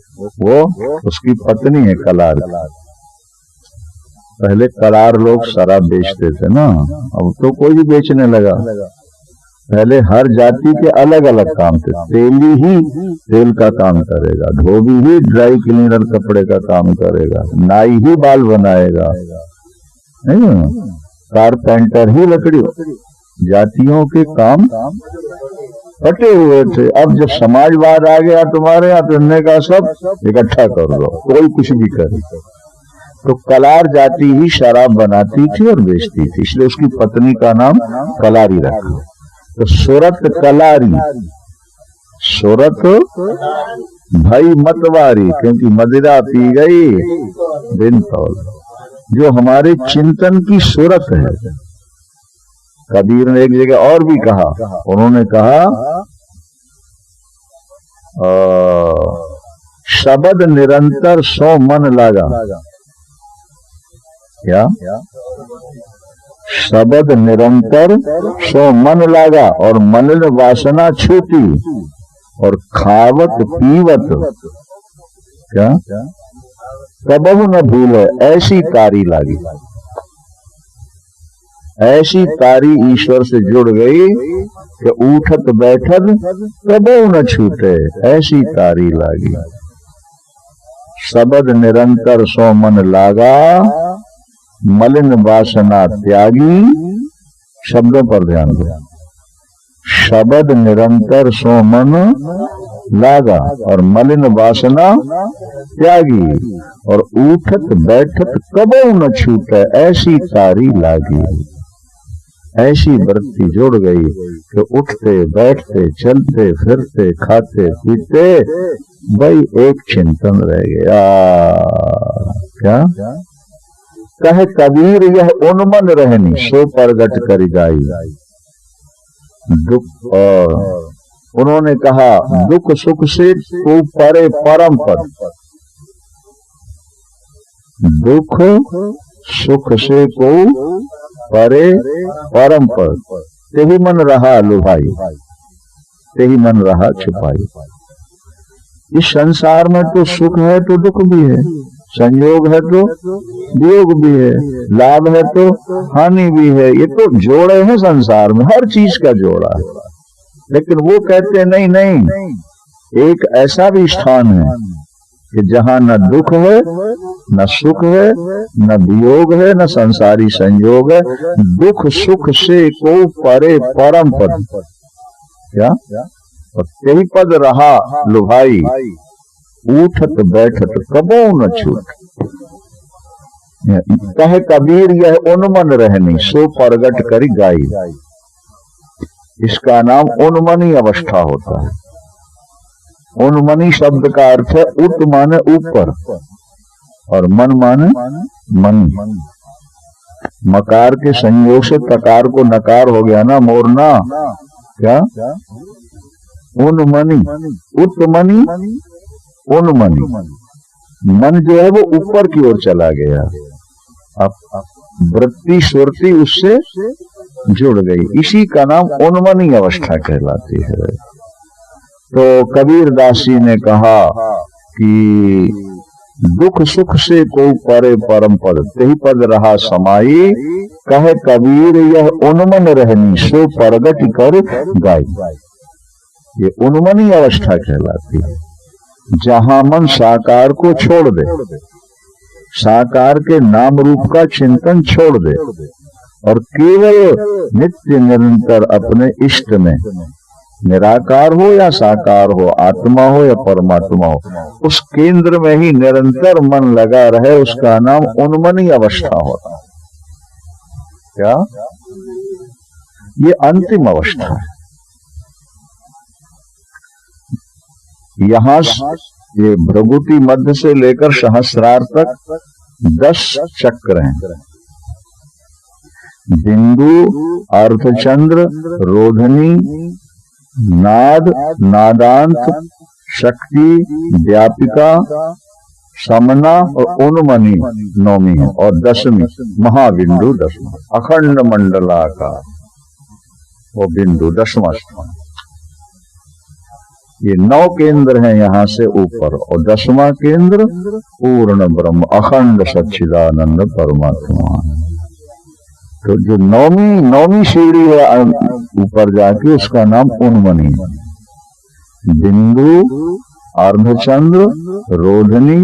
उसकी पत्नी है कलार। पहले कलार लोग शराब बेचते थे ना, अब तो कोई भी बेचने लगा। पहले हर जाति के अलग अलग काम थे। तेली ही तेल का काम करेगा, धोबी ही ड्राई क्लीनर कपड़े का काम करेगा, नाई ही बाल बनाएगा, नहीं, कारपेंटर ही लकड़ी। जातियों के काम फटे हुए थे। अब जब समाजवाद आ गया तुम्हारे यहाँ, तो इन्होंने कहा सब इकट्ठा कर दो, कोई कुछ भी करे। तो कलार जाति ही शराब बनाती थी और बेचती थी, इसलिए उसकी पत्नी का नाम कलारी रखा। तो सूरत कलारी, सूरत भाई मतवारी, क्योंकि मदिरा पी गई बिन तौल। जो हमारे चिंतन की सूरत है। कबीर ने एक जगह और भी कहा, उन्होंने कहा शब्द निरंतर सो मन लागा। क्या? शब्द निरंतर सो मन लागा, और मलिन वासना छूटी, और खावत पीवत क्या कबहु न भूले, ऐसी कारी लागी। ऐसी कारी ईश्वर से जुड़ गई कि उठत बैठत कबहु न छूटे, ऐसी कारी लागी। शब्द निरंतर सो मन लागा, मलिन वासना त्यागी। शब्दों पर ध्यान दो। शब्द निरंतर सो मन लागा, और मलिन वासना त्यागी, और उठत बैठत कबहु न छूटे, ऐसी कारी लागी। ऐसी वृत्ति जुड़ गई कि उठते बैठते चलते फिरते खाते पीते भाई एक चिंतन रह गया। क्या कहे कबीर, यह उन्मन रहनी सो परगट कर जाई। दुख, और उन्होंने कहा दुख सुख से तू परे परम पद। दुख सुख से को परे परम पद, तेही मन रहा लुभाई, तेही मन रहा छुपाई। इस संसार में तो सुख है तो दुख भी है, संयोग है तो वियोग भी है, लाभ है तो हानि भी है। ये तो जोड़े हैं संसार में, हर चीज का जोड़ा है। लेकिन वो कहते नहीं नहीं, एक ऐसा भी स्थान है कि जहां न दुख है, न सुख है, न वियोग है, न संसारी संयोग है। दुख सुख से को परे परम पद। क्या? और तेही पद रहा लुभाई, उठत बैठत कबहु न छूट। कहे कबीर, यह उन्मन रहनी सो परगट करी गाई। इसका नाम उन्मनी अवस्था होता है। उन्मनी शब्द का अर्थ है उत माने ऊपर, और मन माने मनी। मकार के संयोग से तकार को नकार हो गया ना, मोरना। क्या? उन्मनी, उत्मनी, उन्मनी। मन जो है वो ऊपर की ओर चला गया, अब वृत्ति सुरति उससे जुड़ गई, इसी का नाम उन्मनी अवस्था कहलाती है। तो कबीर दास जी ने कहा कि दुख सुख से को परे परम पद, तेहि पद रहा समाई, कहे कबीर यह उन्मन रहनी, सो परगट कर गाई। ये उन्मनी अवस्था कहलाती है, जहां मन साकार को छोड़ दे, साकार के नाम रूप का चिंतन छोड़ दे और केवल नित्य निरंतर अपने इष्ट में, निराकार हो या साकार हो, आत्मा हो या परमात्मा हो, उस केंद्र में ही निरंतर मन लगा रहे, उसका नाम उन्मनी अवस्था होता है। क्या? ये अंतिम अवस्था है। यहां ये भृगुटी मध्य से लेकर सहस्रार तक 10 चक्र हैं। बिंदु, अर्धचंद्र, रोधनी, नाद, नादांत, शक्ति, व्यापिका, समना और उन्मनी नौमी है, और 10वीं महाबिंदु 10वां, अखंड मंडलाकार वो बिंदु 10वां स्थान। ये 9 केंद्र हैं यहां से ऊपर, और 10वां केंद्र पूर्ण ब्रह्म अखंड सच्चिदानंद परमात्मा। तो जो नौवीं सीढ़ी है ऊपर जाके, उसका नाम उन्मनी। बिंदु, अर्धचंद्र, रोधनी,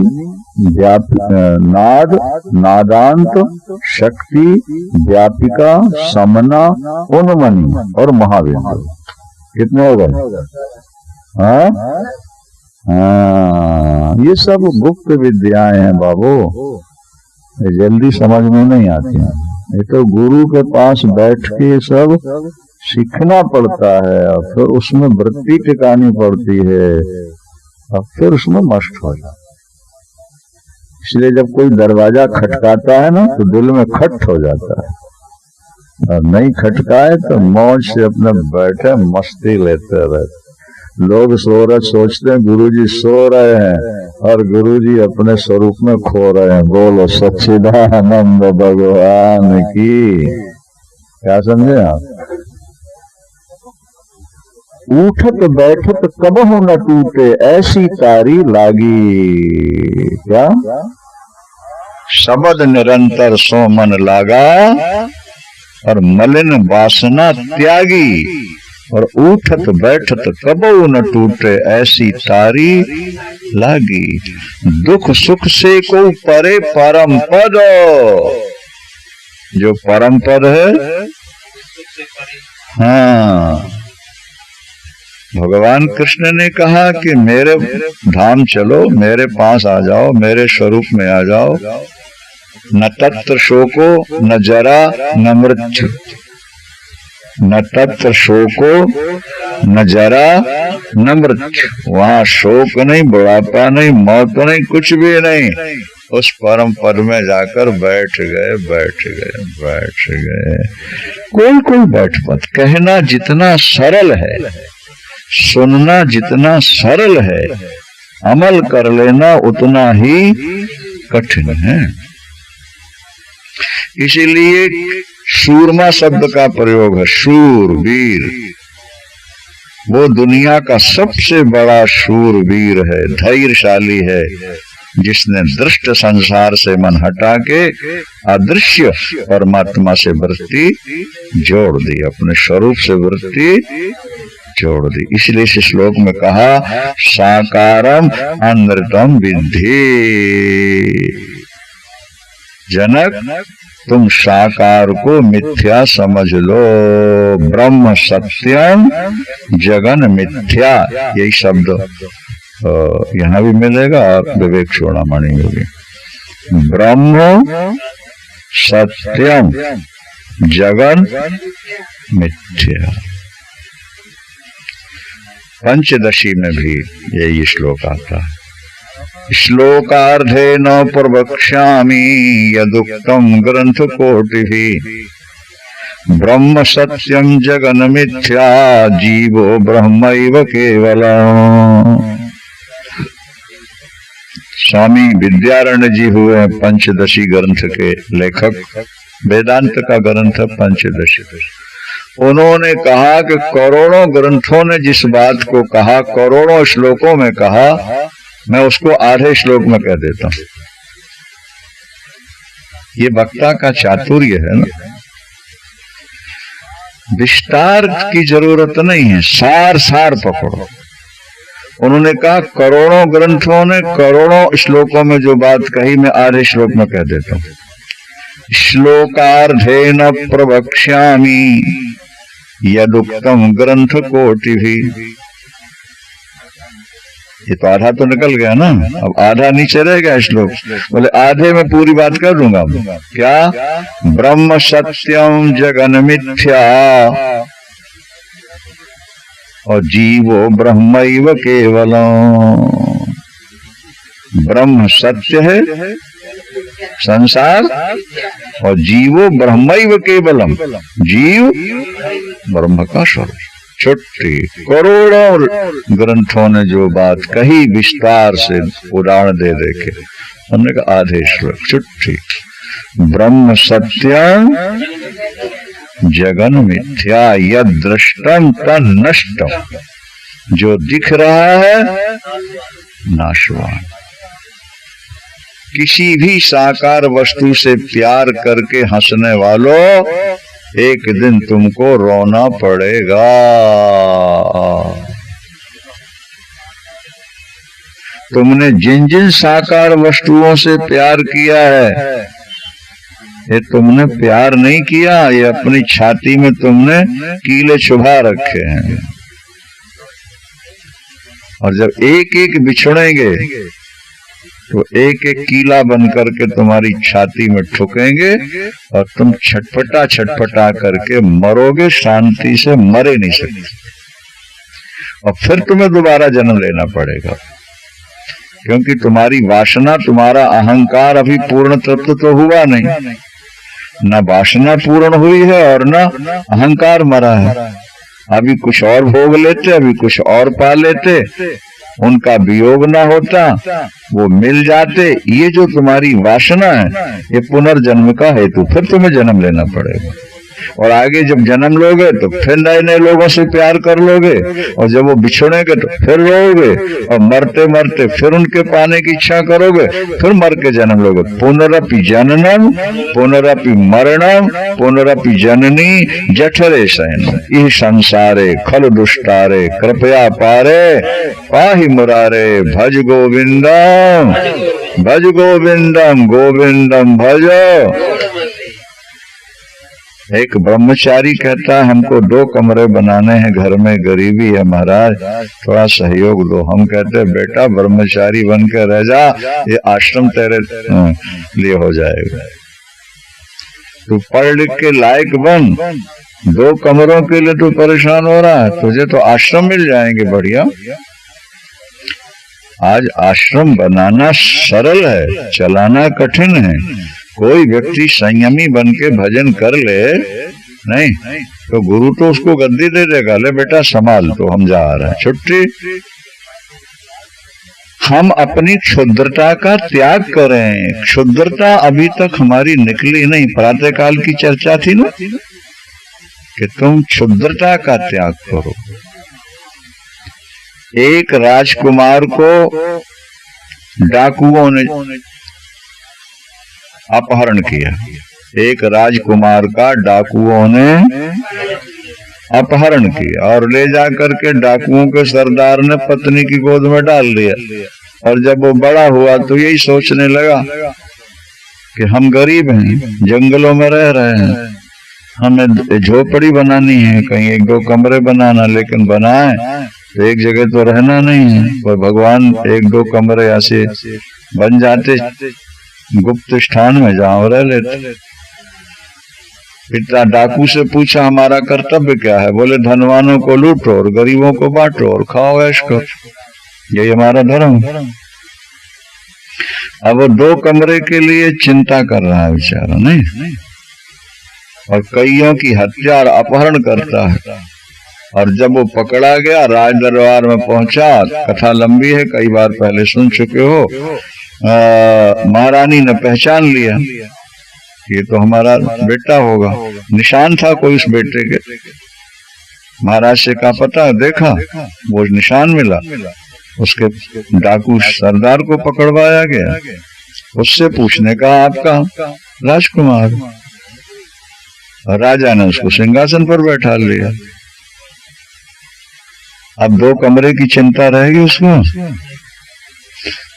नाद, नादांत, शक्ति, व्यापिका, समना, उन्मनी और महाबिंदु। कितने हो गए? हाँ, ये सब गुप्त विद्याएं हैं बाबू, ये जल्दी समझ में नहीं आती हैं। ये तो गुरु के पास बैठ के सब सीखना पड़ता है, और फिर उसमें वृत्ति टिकानी पड़ती है, और फिर उसमें मस्त हो जाता। इसलिए जब कोई दरवाजा खटकाता है ना, तो दिल में खट हो जाता है, और नहीं खटकाए तो मौज से अपने बैठे मस्ती लेते रहते। लोग सो रहे, सोचते हैं गुरुजी सो रहे हैं, और गुरुजी अपने स्वरूप में खो रहे हैं। बोलो सच्चिदानंद भगवान की। क्या समझे आप? उठत बैठत कबहु न टूटे, ऐसी तारी लागी। क्या? शब्द निरंतर सो मन लागा, और मलिन वासना त्यागी, और उठत बैठत कबहु न टूटे, ऐसी तारी लागी। दुख सुख से को परे परम पद, जो परम पद है, हाँ, भगवान कृष्ण ने कहा कि मेरे धाम चलो, मेरे पास आ जाओ, मेरे स्वरूप में आ जाओ। न तत्र शोको न जरा न मृत्यु, न तत्र शोको न जरा न मृत्यु। वहां शोक नहीं, बुढ़ापा नहीं, मौत नहीं, कुछ भी नहीं। उस परम पद में जाकर बैठ गए, बैठ गए, बैठ गए। कोई बैठ मत। कहना जितना सरल है, सुनना जितना सरल है, अमल कर लेना उतना ही कठिन है। इसीलिए सूरमा शब्द का प्रयोग है। शूरवीर, वो दुनिया का सबसे बड़ा शूरवीर है, धैर्यशाली है, जिसने दृष्ट संसार से मन हटा के अदृश्य परमात्मा से वृत्ति जोड़ दी, अपने स्वरूप से वृत्ति जोड़ दी। इसलिए इस श्लोक में कहा साकारम अनृतम विद्धि। जनक, तुम साकार को मिथ्या समझ लो, ब्रह्म सत्यम जगन मिथ्या। यही शब्द यहाँ भी मिलेगा और विवेक चूड़ामणि में भी। ब्रह्म सत्यम जगन मिथ्या। पंचदशी में भी यही श्लोक आता है। श्लोकार्धे न प्रवक्ष्यामि यदुक्तम ग्रंथ कोटिभिः, ब्रह्म सत्यम जगन मिथ्या जीवो ब्रह्मैव केवलम्। स्वामी विद्यारण्य जी हुए हैं पंचदशी ग्रंथ के लेखक, वेदांत का ग्रंथ है पंचदशी। उन्होंने कहा कि करोड़ों ग्रंथों ने जिस बात को कहा, करोड़ों श्लोकों में कहा, मैं उसको आधे श्लोक में कह देता हूं। ये वक्ता का चातुर्य है ना, विस्तार की जरूरत नहीं है, सार सार पकड़ो। उन्होंने कहा करोड़ों ग्रंथों ने करोड़ों श्लोकों में जो बात कही, मैं आधे श्लोक में कह देता हूं। श्लोकार्धेन प्रवक्ष्यामि यदुक्तम ग्रंथ कोटिभि। ये तो आधा तो निकल गया ना, अब आधा नीचे रह गया श्लोक। बोले आधे में पूरी बात कर दूंगा। क्या? ब्रह्म सत्यम जगन मिथ्या और जीवो ब्रह्मैव केवलम। ब्रह्म सत्य है, संसार, और जीवो ब्रह्मैव केवलम, जीव ब्रह्म का स्वरूप। छुट्टी करोड़ों ग्रंथों ने जो बात कही विस्तार से उदाहरण दे दे के, हमने कहा आधे श्लोक छुट्टी। ब्रह्म सत्यम जगन मिथ्या यद दृष्टम तन नष्टम। जो दिख रहा है नाशवान। किसी भी साकार वस्तु से प्यार करके हंसने वालों, एक दिन तुमको रोना पड़ेगा। तुमने जिन जिन साकार वस्तुओं से प्यार किया है, ये तुमने प्यार नहीं किया, ये अपनी छाती में तुमने कीले चुभा रखे हैं। और जब एक एक बिछड़ेंगे तो एक एक कीला बन करके तुम्हारी छाती में ठुकेंगे और तुम छटपटा छटपटा करके मरोगे, शांति से मरे नहीं सकते। और फिर तुम्हें दोबारा जन्म लेना पड़ेगा, क्योंकि तुम्हारी वासना, तुम्हारा अहंकार अभी पूर्ण तत्व तो हुआ नहीं। न वासना पूर्ण हुई है और न अहंकार मरा है। अभी कुछ और भोग लेते, अभी कुछ और पा लेते, उनका वियोग ना होता, वो मिल जाते। ये जो तुम्हारी वासना है, ये पुनर्जन्म का हेतु, फिर तुम्हें जन्म लेना पड़ेगा। और आगे जब जन्म लोगे तो फिर नए नए लोगों से प्यार कर लोगे, और जब वो बिछड़ेंगे तो फिर रोगे, और मरते मरते फिर उनके पाने की इच्छा करोगे, फिर मर के जन्म लोगे। पुनरपि जननम पुनरपि मरणम पुनरपि जननी जठरे शयनम। इह संसारे खल दुष्टारे कृपया पारे पाहि मुरारे। भज गोविंदम भज गोविंदम गोविंदम भजो। एक ब्रह्मचारी कहता है हमको 2 कमरे बनाने हैं, घर में गरीबी है महाराज, थोड़ा सहयोग दो। हम कहते हैं बेटा ब्रह्मचारी बन के रह जा, ये आश्रम तेरे लिए हो जाएगा। तू पढ़ लिख के लायक बन, 2 कमरों के लिए तू परेशान हो रहा है, तुझे तो आश्रम मिल जाएंगे बढ़िया। आज आश्रम बनाना सरल है, चलाना कठिन है। कोई व्यक्ति संयमी बन के भजन कर ले नहीं तो गुरु तो उसको गद्दी दे देगा, ले बेटा संभाल, तो हम जा रहे हैं, छुट्टी। हम अपनी क्षुद्रता का त्याग करें। क्षुद्रता अभी तक हमारी निकली नहीं। प्रातःकाल की चर्चा थी ना कि तुम क्षुद्रता का त्याग करो। एक राजकुमार को डाकुओं ने अपहरण किया। एक राजकुमार का डाकुओं ने अपहरण किया और ले जाकर के डाकुओं के सरदार ने पत्नी की गोद में डाल दिया। और जब वो बड़ा हुआ तो यही सोचने लगा कि हम गरीब हैं, जंगलों में रह रहे हैं, हमें झोपड़ी बनानी है, कहीं 1-2 कमरे बनाना, लेकिन बनाए तो एक जगह तो रहना नहीं है। और भगवान 1-2 कमरे ऐसे बन जाते गुप्त स्थान में, जहां रह लेते। पिता डाकू से पूछा हमारा कर्तव्य क्या है? बोले धनवानों को लूटो और गरीबों को बांटो और खाओ ऐश करो, यही हमारा धर्म। अब वो 2 कमरे के लिए चिंता कर रहा है बेचारा, नहीं, और कईयों की हत्या और अपहरण करता है। और जब वो पकड़ा गया, राज दरबार में पहुंचा, कथा लंबी है, कई बार पहले सुन चुके हो, महारानी ने पहचान लिया, ये तो हमारा बेटा होगा। निशान था कोई उस बेटे के। महाराज से कहा पता देखा, वो निशान मिला, उसके डाकू सरदार को पकड़वाया गया। उससे पूछने का आपका राजकुमार, और राजा ने उसको सिंहासन पर बैठा लिया। अब 2 कमरे की चिंता रहेगी उसको,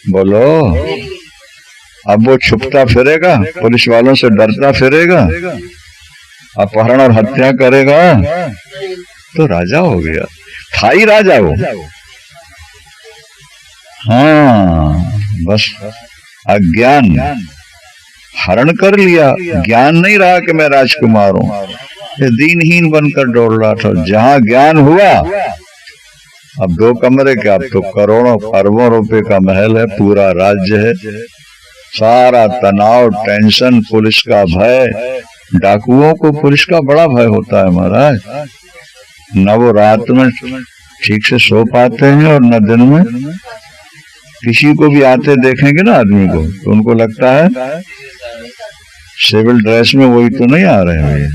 बोलो। अब वो छुपता फिरेगा, पुलिस वालों से डरता फिरेगा, अपहरण और हत्या करेगा, तो राजा हो गया। था ही राजा वो। हाँ, बस अज्ञान हरण कर लिया। ज्ञान नहीं रहा कि मैं राजकुमार हूं, ये दीनहीन बनकर डोल रहा था। जहां ज्ञान हुआ, अब 2 कमरे के, अब तो करोड़ों अरबों रुपए का महल है, पूरा राज्य है, सारा तनाव, टेंशन, पुलिस का भय। डाकुओं को पुलिस का बड़ा भय होता है महाराज। न वो रात में ठीक से सो पाते हैं और न दिन में। किसी को भी आते देखेंगे ना आदमी को, तो उनको लगता है सिविल ड्रेस में वही तो नहीं आ रहे हैं,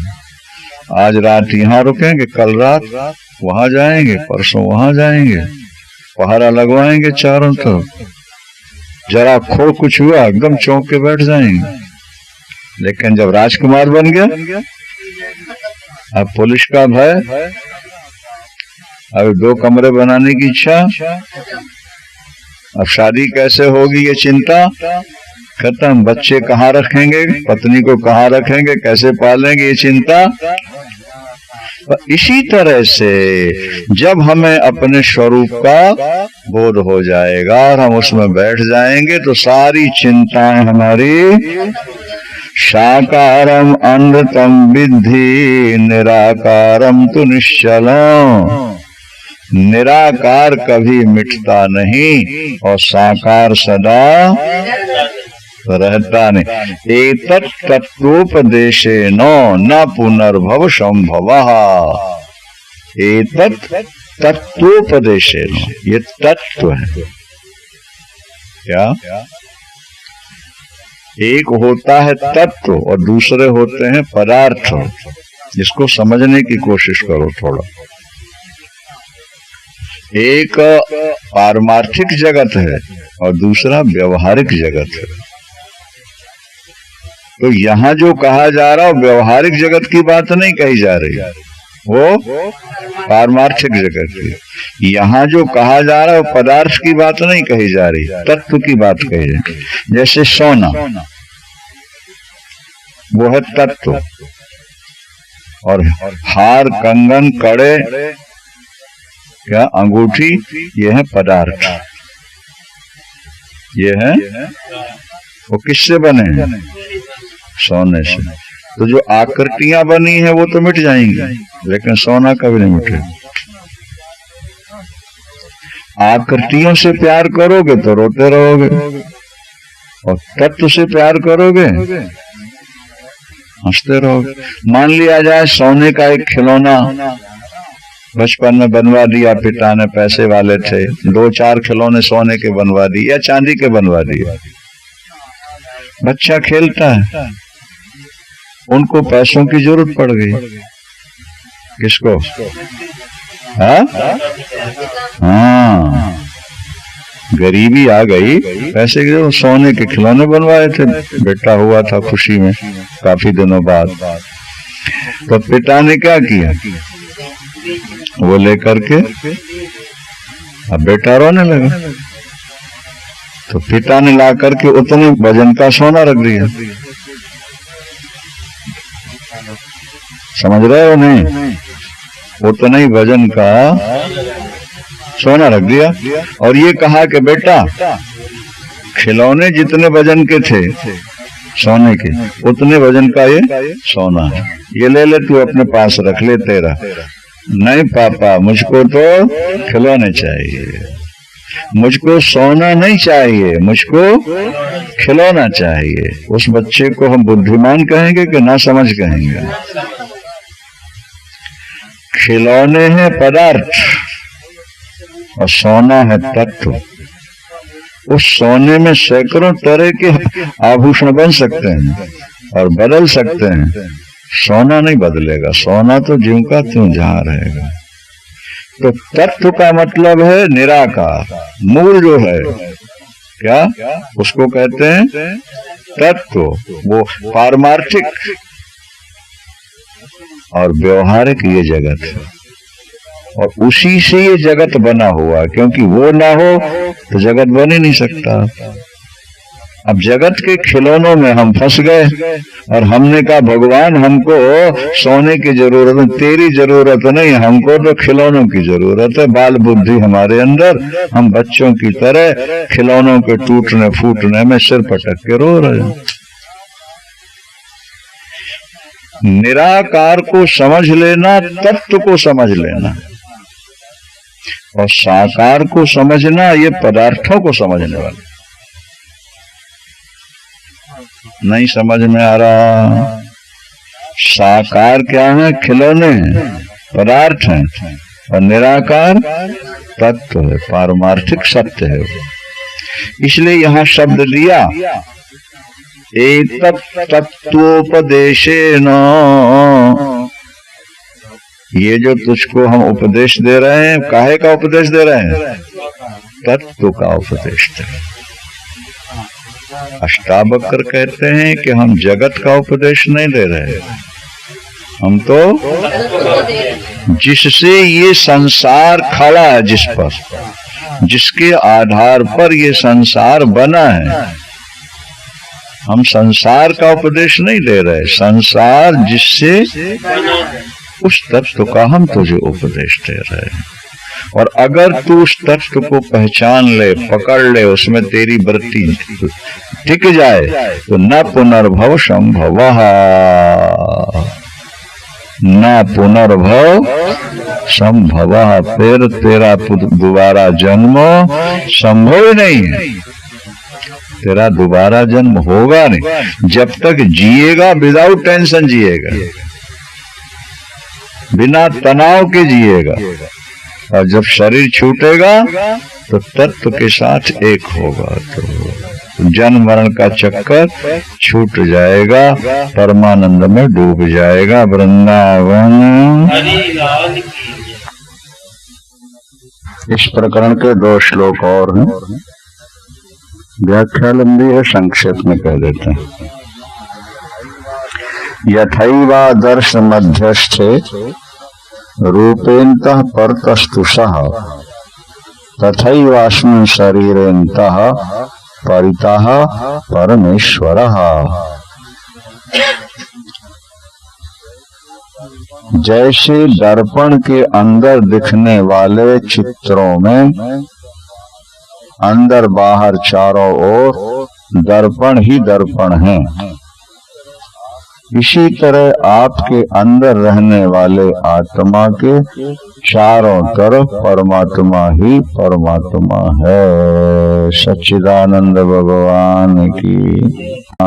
आज रात यहाँ रुकेंगे, कल रात वहां जाएंगे, परसों वहां जाएंगे, पहरा लगवाएंगे चारों तरफ। जरा खो कुछ हुआ एकदम चौंक के बैठ जाएंगे। लेकिन जब राजकुमार बन गया, अब पुलिस का भय, अब 2 कमरे बनाने की इच्छा, अब शादी कैसे होगी ये चिंता खत्म। बच्चे कहाँ रखेंगे, पत्नी को कहाँ रखेंगे, कैसे पालेंगे ये चिंता। इसी तरह से जब हमें अपने स्वरूप का बोध हो जाएगा और हम उसमें बैठ जाएंगे, तो सारी चिंताएं हमारी साकारम अनृतम विद्धि निराकारम तु निश्चलम। निराकार कभी मिटता नहीं और साकार सदा रहता नहीं। एतत् तत्वोपदेशेन न पुनर्भव संभवः। एतत् तत्वोपदेशेन, ये तत्व है। क्या? एक होता है तत्व और दूसरे होते हैं पदार्थ। इसको समझने की कोशिश करो थोड़ा। एक पारमार्थिक जगत है और दूसरा व्यवहारिक जगत है। तो यहां जो कहा जा रहा है व्यवहारिक जगत की बात नहीं कही जा रही, वो पारमार्थिक जगत की। यहां जो कहा जा रहा है पदार्थ की बात नहीं कही जा रही, तत्व की बात कही जा रही। जैसे सोना, वो है तत्व, और हार, कंगन, कड़े, क्या अंगूठी, ये है पदार्थ। ये है, वो किससे बने हैं? सोने से। तो जो आकृतियां बनी है वो तो मिट जाएंगी, लेकिन सोना कभी नहीं मिटेगा। आकृतियों से प्यार करोगे तो रोते रहोगे, और तत्व से प्यार करोगे हंसते रहोगे। मान लिया जाए सोने का एक खिलौना बचपन में बनवा दिया पिता ने, पैसे वाले थे, 2-4 खिलौने सोने के बनवा दिए या चांदी के बनवा दिए। बच्चा खेलता है, उनको पैसों की जरूरत पड़ गई। किसको? हाँ, गरीबी आ गई, पैसे के सोने के खिलौने बनवाए थे। बेटा हुआ था खुशी में काफी दिनों बाद, तो पिता ने क्या किया, वो लेकर के अब बेटा रोने लगा। तो पिता ने ला करके उतने वजन का सोना रख दिया। समझ रहे हो नहीं? उतना ही वजन का सोना रख दिया और ये कहा कि बेटा खिलौने जितने वजन के थे सोने के, उतने वजन का ये सोना है, ये ले ले, तू अपने पास रख ले तेरा। नहीं पापा, मुझको तो खिलौने चाहिए, मुझको सोना नहीं चाहिए, मुझको खिलौना चाहिए। उस बच्चे को हम बुद्धिमान कहेंगे कि ना समझ कहेंगे? खिलौने हैं पदार्थ और सोना है तत्व। उस सोने में सैकड़ों तरह के आभूषण बन सकते हैं और बदल सकते हैं, सोना नहीं बदलेगा। सोना तो ज्यों का त्यों जहां रहेगा। तो तत्व का मतलब है निराकार, मूल जो है क्या उसको कहते हैं तत्व। वो पारमार्थिक और व्यवहारिक ये जगत है, और उसी से ये जगत बना हुआ, क्योंकि वो ना हो तो जगत बन ही नहीं सकता। अब जगत के खिलौनों में हम फंस गए और हमने कहा भगवान हमको सोने की जरूरत है, तेरी जरूरत नहीं, हमको तो खिलौनों की जरूरत है। बाल बुद्धि हमारे अंदर, हम बच्चों की तरह खिलौनों के टूटने फूटने में सिर पटक के रो रहे हैं। निराकार को समझ लेना, तत्व को समझ लेना, और साकार को समझना ये पदार्थों को समझने वाला। नहीं समझ में आ रहा? साकार क्या है? खिलौने हैं, पदार्थ हैं, और निराकार तत्व है, पारमार्थिक सत्य है। इसलिए यहां शब्द दिया एक तत्वोपदेशेन। ये जो तुझको हम उपदेश दे रहे हैं, काहे का उपदेश दे रहे हैं? तत्व का उपदेश दे रहे हैं। अष्टावक्र कहते हैं कि हम जगत का उपदेश नहीं दे रहे, हम तो जिससे ये संसार खड़ा है, जिस पर, जिसके आधार पर ये संसार बना है, हम संसार का उपदेश नहीं दे रहे। संसार जिससे उस तत्व का हम तुझे उपदेश दे रहे हैं। और अगर तू उस तत्व को पहचान ले, पकड़ ले, उसमें तेरी वृत्ति टिक जाए, तो न पुनर्भव संभवः, न पुनर्भव संभवः, फिर तेरा दोबारा जन्म संभव ही नहीं है। तेरा दोबारा जन्म होगा नहीं। जब तक जिएगा विदाउट टेंशन जिएगा, बिना तनाव के जिएगा, और जब शरीर छूटेगा तो तत्व के साथ एक होगा, तो जन्म मरण का चक्कर छूट जाएगा, परमानंद में डूब जाएगा। वृंदावन। इस प्रकरण के 2 श्लोक और हैं, व्याख्या लंबी है, संक्षेप में कह देते हैं। यथैवादर्श मध्यस्थे रूपेन्तः परतस्तु सः, तथैवास्मिन् शरीरेन्तः परितः परमेश्वरः। जैसे दर्पण के अंदर दिखने वाले चित्रों में अंदर बाहर चारों ओर दर्पण ही दर्पण है, इसी तरह आपके अंदर रहने वाले आत्मा के चारों तरफ परमात्मा ही परमात्मा है। सच्चिदानंद भगवान की।